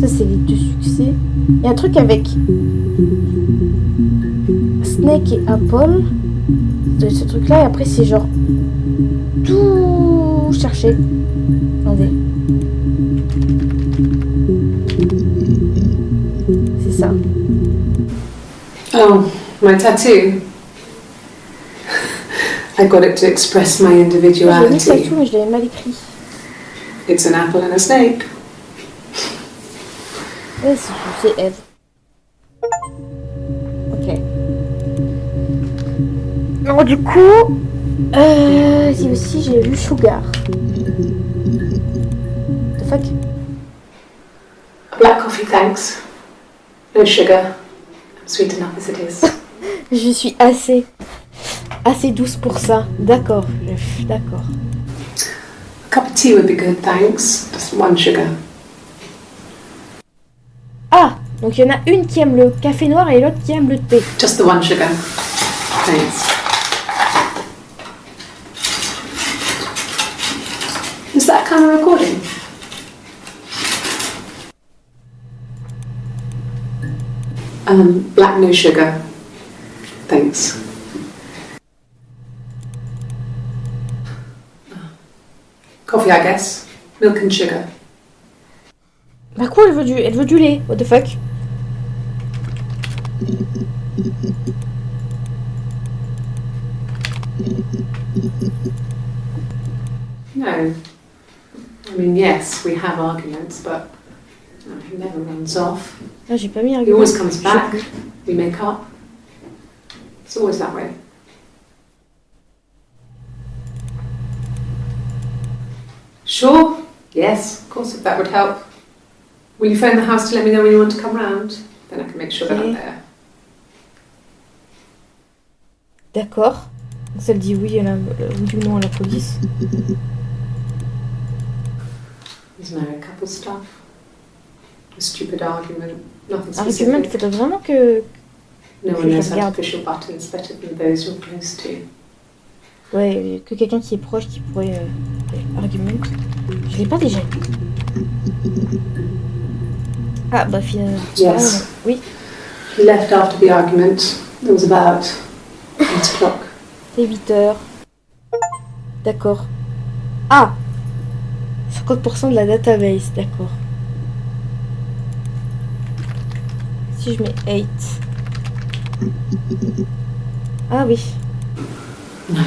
Ça, c'est les 2 succès. Il y a un truc avec Snake et Apple. De ce truc-là, et après, c'est genre tout chercher. Attendez. C'est ça. Oh, my tattoo. I got it to express my J'ai mis individuality. tattoo, mais je l'avais mal écrit. It's an apple and a snake. Ouais, c'est Eve. Ok. Alors du coup, si aussi j'ai lu Sugar. The fuck? Black coffee, thanks. No sugar. Sweet enough as it is. Je suis assez douce pour ça. D'accord, d'accord. A cup of tea would be good, thanks. Just 1 sugar. Ah, donc il y en a une qui aime le café noir et l'autre qui aime le thé. Just the 1 sugar. Thanks. Is that kind of recording? Black no sugar. Thanks. Coffee, I guess. Milk and sugar. Bah quoi, elle veut du lait. What the fuck? No. I mean, yes, we have arguments, but he never runs off. Ah, j'ai pas mis un He always comes back. We make up. It's always that way. Sure. Yes, of course, if that would help. Will you phone the house to let me know when you want to come round? Then I can make sure that I'm there. D'accord. Donc ça elle dit oui, oui ou non à la police. There's married couple stuff. A stupid argument. Nothing Argument, specific. faudrait vraiment que... No que one je knows how to regarde. push your buttons better than those you're close to. Ouais, que quelqu'un qui est proche qui pourrait... argument. Je l'ai pas déjà lu. Ah bah finalement... Yes. Oui. He left after the argument. It was about 8 o'clock. C'est 8h. D'accord. Ah 50% de la database, d'accord. Si je mets 8. Ah oui. No.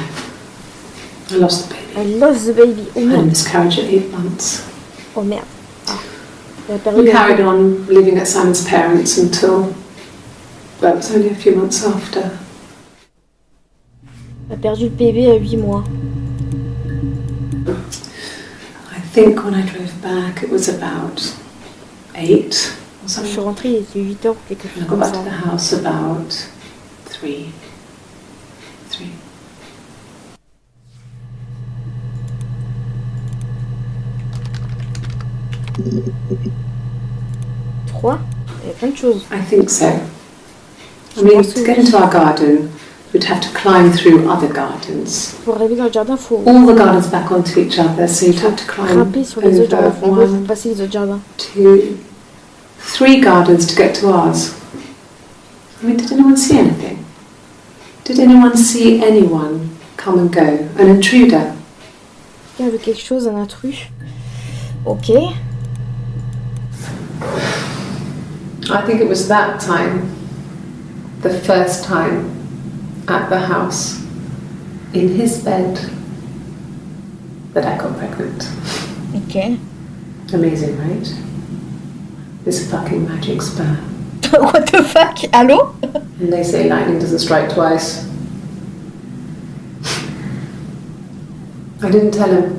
I lost the baby. I lost the baby. Oh I had a merde. miscarriage at 8 months. Oh merde. Ah. La période We carried on living at Simon's parents until, well, it was only a few months after. a perdu le bébé à 8 mois. I think when I drove back it was about 8 or Je something. suis rentrée, il était 8h ou quelque And chose I got comme back ça. to the house about 3. 3. 3 Il y a plein de choses. I think so. I mean, to get into our garden, we'd have to climb through other gardens. Pour arriver dans le jardin, il faut All the gardens back onto each other, so you'd have to climb grimper sur les autres jardins. En over gros, il faut 1, passer les autres jardins. 2, 3 gardens to get to ours. I mean, did anyone see anything? Did anyone see anyone come and go? An intruder? Quelqu'un veut quelque chose, un intrus. Ok. I think it was that time, the first time at the house, in his bed, that I got pregnant. Ok. Amazing, right? This fucking magic sperm. What the fuck? Allô? And they say lightning doesn't strike twice. I didn't tell him.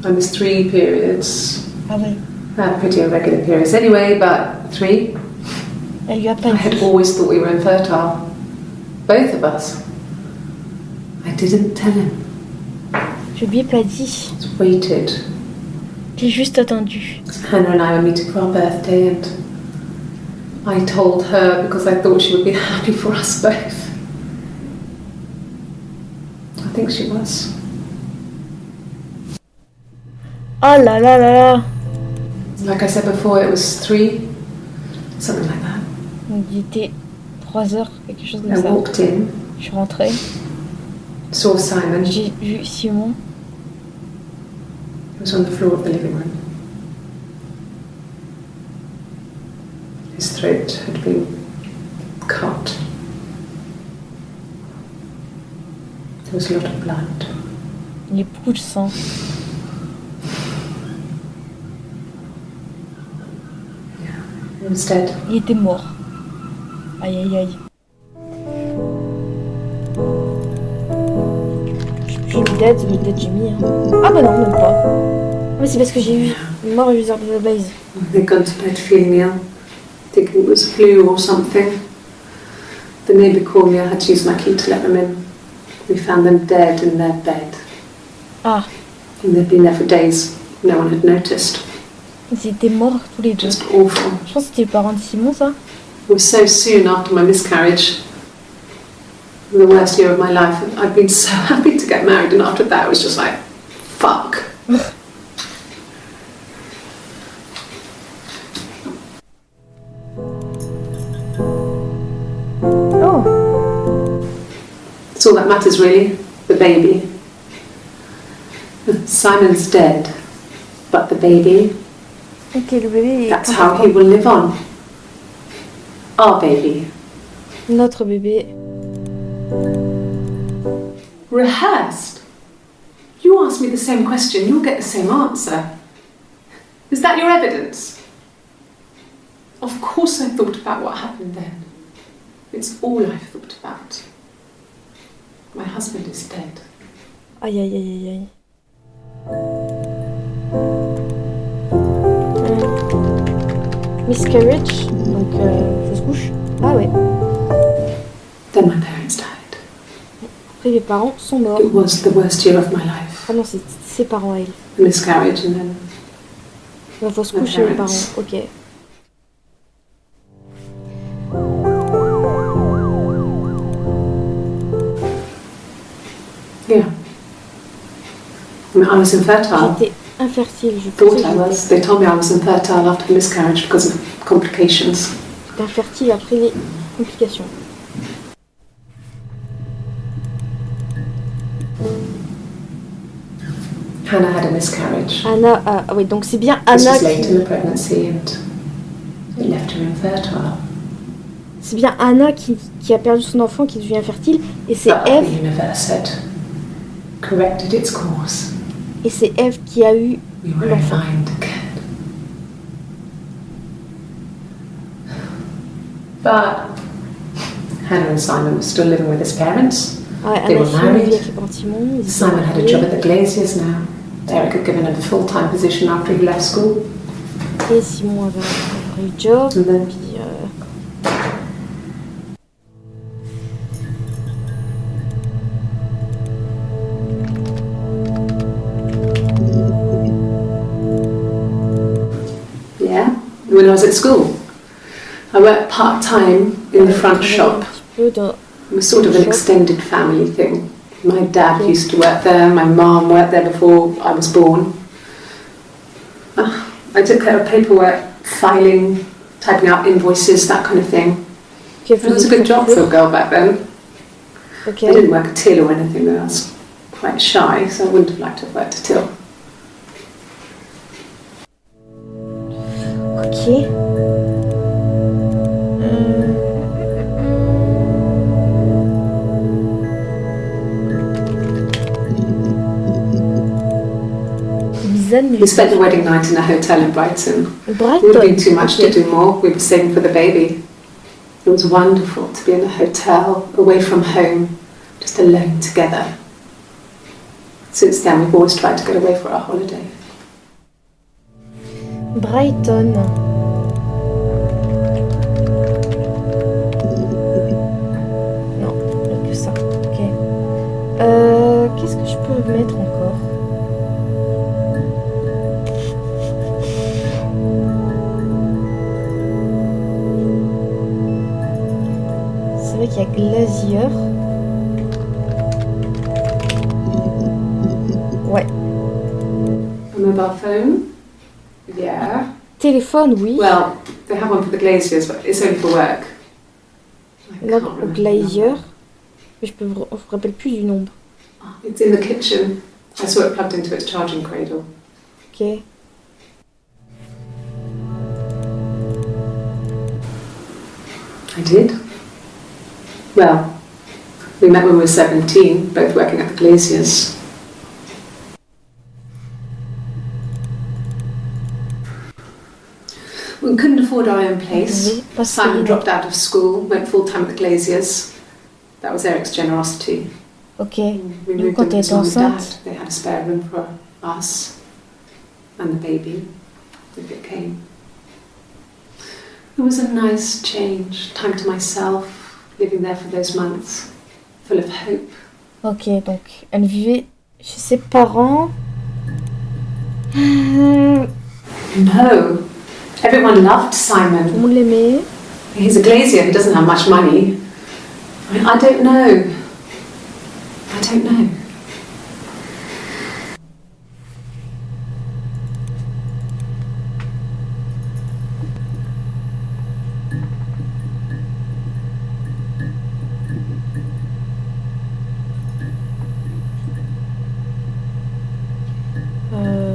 I missed 3 periods. Ah ouais. I had pretty irregular periods anyway, but 3. Elle lui a I pas had dit. always thought we were infertile. Both of us. I didn't tell him. Je lui ai pas dit. Just waited. J'ai juste attendu. Hannah and I were meeting for our birthday, and I told her because I thought she would be happy for us both. I think she was. Oh là là là là. Like I said before, it was 3, something like that. Donc, il était 3 heures, quelque chose comme I ça. walked in, Je suis rentrée. saw Simon. J'ai vu Simon. He was on the floor of the living room. His throat had been cut. There was a lot of blood. Il y a beaucoup de sang. He was dead. Il était mort. Aïe aïe aïe. J'ai mis dead, j'ai mis. Hein. Ah bah non, même pas. Mais c'est parce que j'ai eu mort user de la base. They'd gone to bed feeling ill, thinking it was flu or something. The neighbour called me, I had to use my key to let them in. We found them dead in their bed. Ah, And they'd been there for days. No one had noticed. ils étaient morts tous les deux. Just awful. Je pense que c'était les parents de Simon, ça. It was so soon after my miscarriage. The worst year of my life. I'd been so happy to get married, and after that it was just like, fuck. Oh, That's all that matters really, the baby. Simon's dead, but the baby, ok, le bébé est that's how he will live on. Our baby. notre bébé. Rehearsed? You ask me the same question, you'll get the same answer. Is that your evidence? Of course I thought about what happened then. It's all I've thought about. My husband is dead. Aïe aïe aïe aïe aïe. Miscarriage, donc fausse couche. Ah ouais. Then my parents died. Après les parents sont morts. It was the worst year of my life. Ah non, c'est ses parents à elle. A miscarriage and then La fausse My couche et les parents. parents. Ok. yeah. I mean, I was infertile. J'étais infertile, je Thought pensais I que was. They told me I was infertile after the miscarriage because of complications. j'étais infertile après les complications. Hannah had a miscarriage. Anna, ah oui, donc c'est bien This Anna was late qui... in the pregnancy and it left her infertile. C'est bien Anna qui a perdu son enfant, qui devient infertile, et c'est But Eve, the universe had corrected its course. et c'est Eve qui a eu We were in l'enfant. mind again. But Hannah and Simon were still living with his parents. Ouais, They Anna were vit married. avec les parents de Simon. Ils étaient Simon had a mariés. job at the Glaziers now. Derek had given him a full-time position after he left school. Et Simon avait un vrai job. And then Puis, yeah, when I was at school, I worked part-time in the front shop. Un petit peu dans... It was sort of an Shop. extended family thing. My dad Okay. used to work there, my mum worked there before I was born. I took care of paperwork, filing, typing out invoices, that kind of thing. qui a It was a good job for a girl back then. Ok. I didn't work a till or anything, though. I was quite shy, so I wouldn't have liked to have worked at Till. Ok. We spent the wedding night in a hotel in Brighton. Brighton. It would have been too much to do more. We were saving for the baby. It was wonderful to be in a hotel, away from home, just alone together. Since then, we've always tried to get away for our holiday. Brighton. Non, il n'y a que ça. Ok. Qu'est-ce que je peux mettre encore? C'est vrai qu'il y a glacière. Ouais. A mobile phone? Yeah. Téléphone, oui. Well, they have one for the glaziers, but it's only for work. Là, au glacière. Mais je me rappelle plus du nombre. It's in the kitchen. I saw it plugged into its charging cradle. Ok. I did. Well, we met when we were 17, both working at the glaziers. We couldn't afford our own place. Simon dropped out of school, went full-time at the glaziers. That was Eric's generosity. Ok. We Donc moved quand in t'es with Mum and Dad. enceinte. They had a spare room for us and the baby if it came. It was a nice change, time to myself, living there for those months, full of hope. Ok, donc elle vivait chez ses parents. No, everyone loved Simon. On l'aimait. He's a glazier, he doesn't have much money. I don't know. I don't know.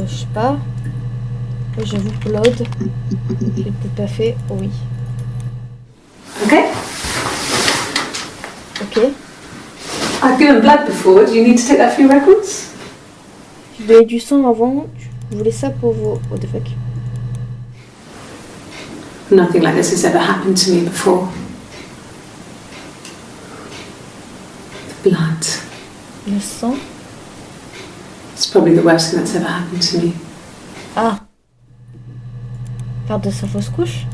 Je sais pas. J'avoue que Claude, j'ai peut-être pas fait. Oui. Okay. Ok. I've given blood before. Do you need to take that for your records? Tu donnais du sang avant. Tu voulais ça pour vos. What the fuck? Nothing like this has ever happened to me before. The blood. Le sang. It's probably the worst thing that's ever happened to me. Ah. Part de sa fausse couche.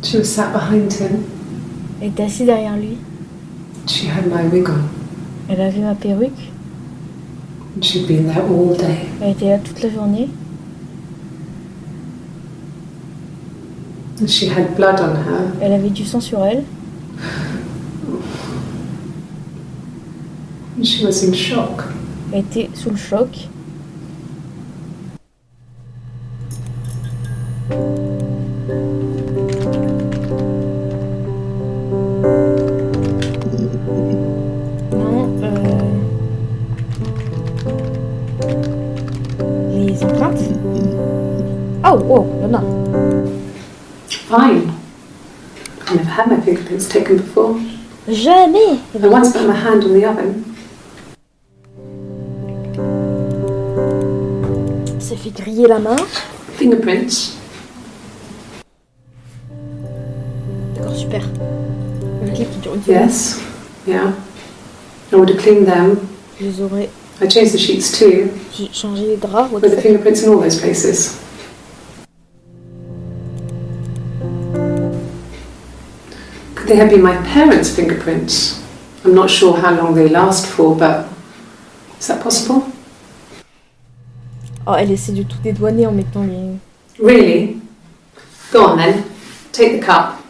She was sat behind him. Elle était assise derrière lui. She had my wig on. Elle avait ma perruque. And she'd been there all day. Elle était là toute la journée. And she had blood on her. Elle avait du sang sur elle. And she was in shock. Elle était sous le choc. Non, les empreintes. Oh, wow, il y en a. Fine. I've never had my fingerprints taken before. Jamais. I once put my hand on the oven. Ça fait griller la main. Fingerprints. D'accord, super. Le clip qui dure une seconde. Yes. Yeah. I would have cleaned them. Je les aurais. I changed the sheets too. J'ai changé les draps. What With the the fuck. fingerprints in all those places. Could they have been my parents' fingerprints? I'm not sure how long they last for, but is that possible? Oh, elle essaie de tout dédouaner en mettant les. Really? Go on then. Take the cup.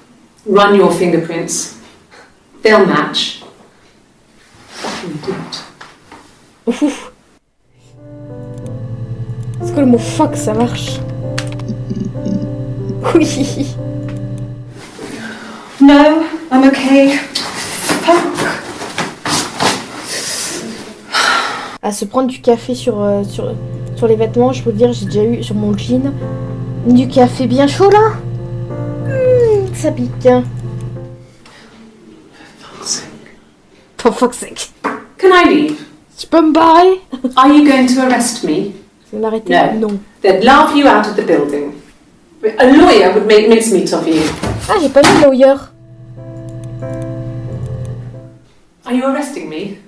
Run your fingerprints. They'll match. Fucking idiot. Ouf. C'est quoi le mot fuck, ça marche? Oui. No, I'm okay. Fuck. se prendre du café sur les vêtements. Je peux te dire, j'ai déjà eu sur mon jean du café bien chaud là. Ça pique. For fuck's sake. Can I leave? Je peux me barrer? Are you going to arrest me? Tu veux m'arrêter? No. Non. They'd laugh you out of the building. A lawyer would make mincemeat of you. Ah, j'ai pas mis le lawyer. Are you arresting me?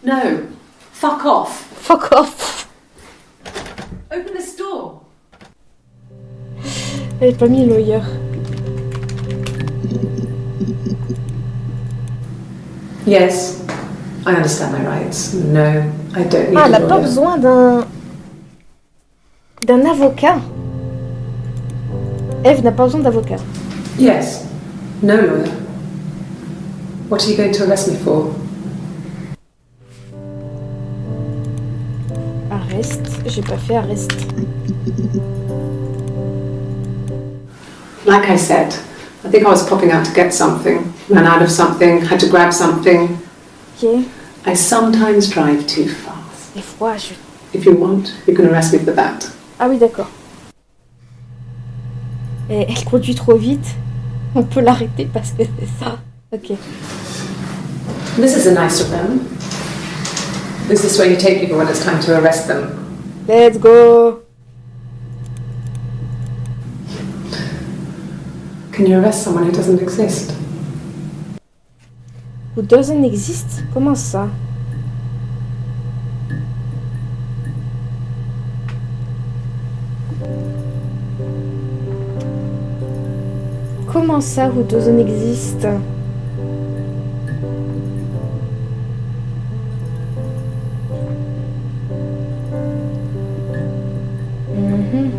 No. Fuck off. Fuck off. Open this door. J'ai pas mis le lawyer. Yes, I understand my rights. No, I don't need Ah, a elle a lawyer. pas besoin d'un avocat. Eve n'a pas besoin d'avocat. Yes, no lawyer. What are you going to arrest me for? Arrest. J'ai pas fait arrest. Like I said, I think I was popping out to get something, ran out of something, had to grab something. Ok. I sometimes drive too fast. Des fois, je... If you want, you can arrest me for that. Ah oui, d'accord. Et elle conduit trop vite. On peut l'arrêter parce que c'est ça. Ok. This is a nice room. This is where you take people when it's time to arrest them. Let's go. Can you arrest someone who doesn't exist? Who doesn't exist? Comment ça? Comment ça, who doesn't exist? Mhm.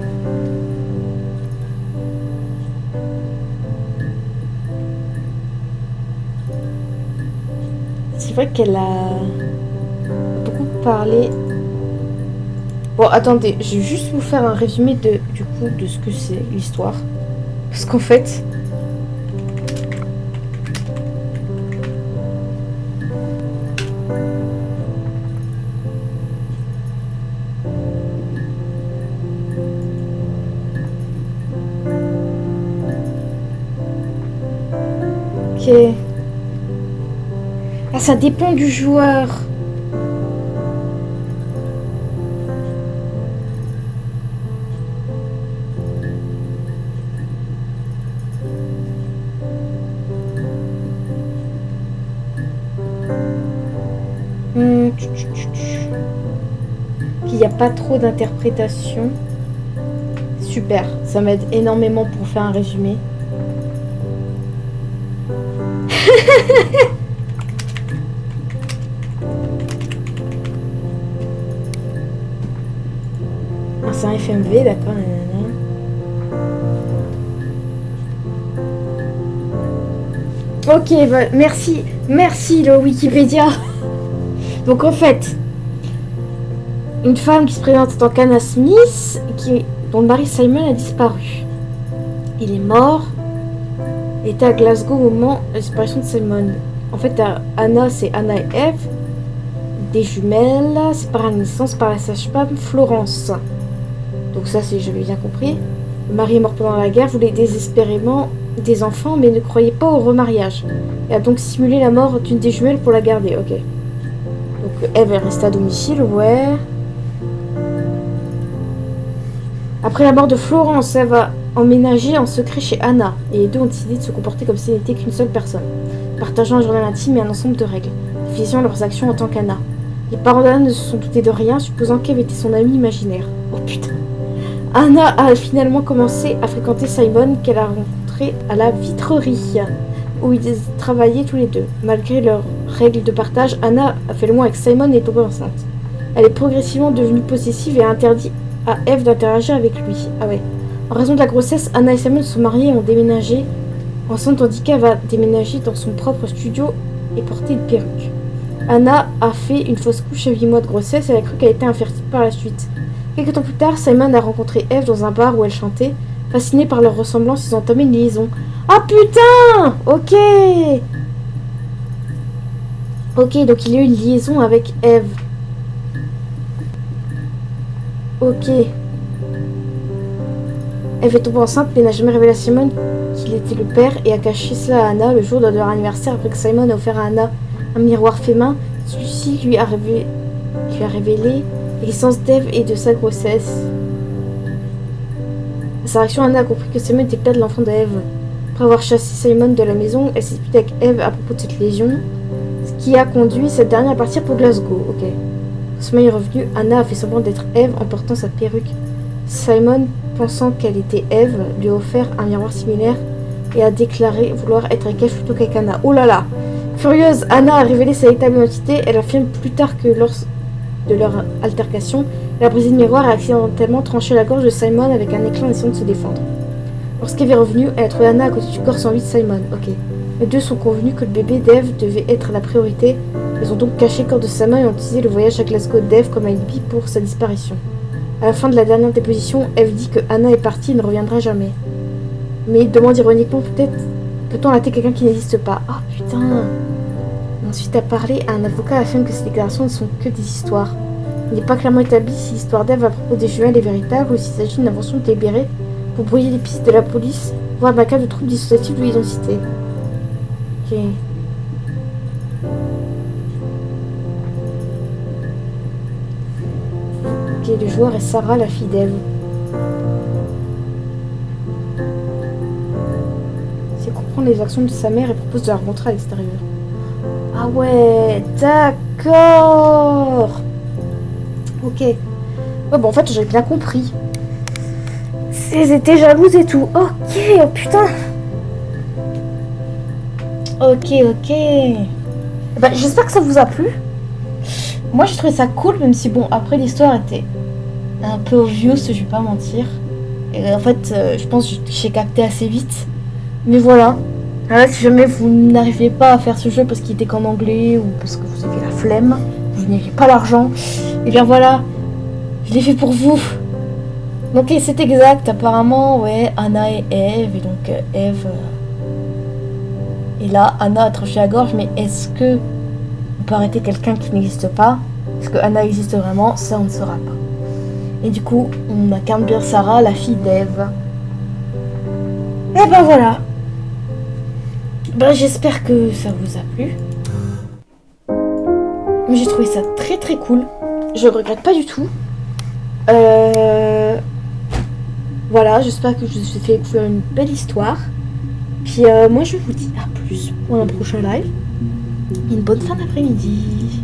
C'est vrai qu'elle a beaucoup parlé. Bon, attendez, je vais juste vous faire un résumé du coup de ce que c'est l'histoire. Parce qu'en fait, ok. Ah, ça dépend du joueur. Il n'y a pas trop d'interprétation. Super, ça m'aide énormément pour faire un résumé. Ah, c'est un FMV, d'accord. Ok, bah, merci le Wikipédia. Donc en fait, une femme qui se présente en tant qu'Anna Smith, dont le mari Simon a disparu. Il est mort, et était à Glasgow au moment de la disparition de Simon. En fait, Anna, c'est Anna et Eve, des jumelles, séparées à la naissance par la sage-femme Florence. Donc ça, c'est j'avais bien compris. Le mari est mort pendant la guerre, voulait désespérément des enfants, mais ne croyait pas au remariage. Et a donc simulé la mort d'une des jumelles pour la garder. Ok. Donc Eve est restée à domicile, ouais. Après la mort de Florence, Eve a emménagé en secret chez Anna, et les deux ont décidé de se comporter comme s'ils n'étaient qu'une seule personne, partageant un journal intime et un ensemble de règles, définissant leurs actions en tant qu'Anna. Les parents d'Anna ne se sont doutés de rien, supposant qu'Eve était son amie imaginaire. Oh putain. Anna a finalement commencé à fréquenter Simon, qu'elle a rencontré à la vitrerie, où ils travaillaient tous les deux. Malgré leurs règles de partage, Anna a fait le moins avec Simon et est tombée enceinte. Elle est progressivement devenue possessive et a interdit à Eve d'interagir avec lui. Ah ouais. En raison de la grossesse, Anna et Simon sont mariés et ont déménagé ensemble, tandis qu'Eve a déménagé dans son propre studio et porté une perruque. Anna a fait une fausse couche à 8 mois de grossesse et elle a cru qu'elle était infertile par la suite. Quelques temps plus tard, Simon a rencontré Eve dans un bar où elle chantait. Fascinés par leur ressemblance, ils ont entamé une liaison. Ah putain! Ok! Ok, donc il y a eu une liaison avec Eve. Ok. Eve est tombée enceinte mais n'a jamais révélé à Simon qu'il était le père et a caché cela à Anna le jour de leur anniversaire après que Simon a offert à Anna un miroir fait main. Celui-ci lui a révélé l'existence d'Eve et de sa grossesse. À sa réaction, Anna a compris que Simon était le père de l'enfant d'Eve. Après avoir chassé Simon de la maison, elle s'est disputée avec Eve à propos de cette légion, ce qui a conduit cette dernière à partir pour Glasgow. Ok. Quand Simon est revenu, Anna a fait semblant d'être Eve en portant sa perruque. Simon, pensant qu'elle était Eve, lui a offert un miroir similaire et a déclaré vouloir être avec Eve plutôt qu'avec Anna. Oh là là! Furieuse, Anna a révélé sa véritable identité. Elle affirme plus tard que lors de leur altercation, elle a brisé le miroir et a accidentellement tranché la gorge de Simon avec un éclat en essayant de se défendre. Lorsqu'Eve est revenue, elle a trouvé Anna à côté du corps sans vie de Simon. Ok. Les deux sont convenus que le bébé d'Eve devait être la priorité. Ils ont donc caché le corps de Simon et ont utilisé le voyage à Glasgow d'Eve comme alibi pour sa disparition. À la fin de la dernière déposition, Eve dit que Anna est partie et ne reviendra jamais. Mais il demande ironiquement peut-on arrêter quelqu'un qui n'existe pas. Ah putain. Ensuite, a parlé à un avocat affirme que ces déclarations ne sont que des histoires. Il n'est pas clairement établi si l'histoire d'Eve à propos des jumelles est véritable ou s'il s'agit d'une invention délibérée pour brouiller les pistes de la police, voire d'un cas de trouble dissociatif de l'identité. Ok. Ok, le joueur est Sarah, la fille d'Eve. C'est comprendre les actions de sa mère et propose de la rencontrer à l'extérieur. Ah ouais, d'accord. Ok. Ouais, bon, en fait, j'ai bien compris. Elles étaient jalouses et tout. Ok, oh putain. Ok. Bah, j'espère que ça vous a plu. Moi, j'ai trouvé ça cool, même si, bon, après, l'histoire était un peu obvious, je vais pas mentir. Et en fait, je pense que j'ai capté assez vite. Mais voilà. Alors, si jamais vous n'arrivez pas à faire ce jeu parce qu'il était qu'en anglais ou parce que vous avez la flemme, vous n'avez pas l'argent, et bien voilà, je l'ai fait pour vous. Donc c'est exact, apparemment, ouais, Anna et Eve, et donc Eve... Et là, Anna a tranché la gorge, mais est-ce que on peut arrêter quelqu'un qui n'existe pas? Est-ce que Anna existe vraiment? Ça, on ne saura pas. Et du coup, on incarne bien Sarah, la fille d'Eve. Et ben voilà. Ben j'espère que ça vous a plu. Mais j'ai trouvé ça très très cool. Je regrette pas du tout. Voilà, j'espère que je vous ai fait découvrir une belle histoire. Puis moi je vous dis à plus pour un prochain live. Une bonne fin d'après-midi.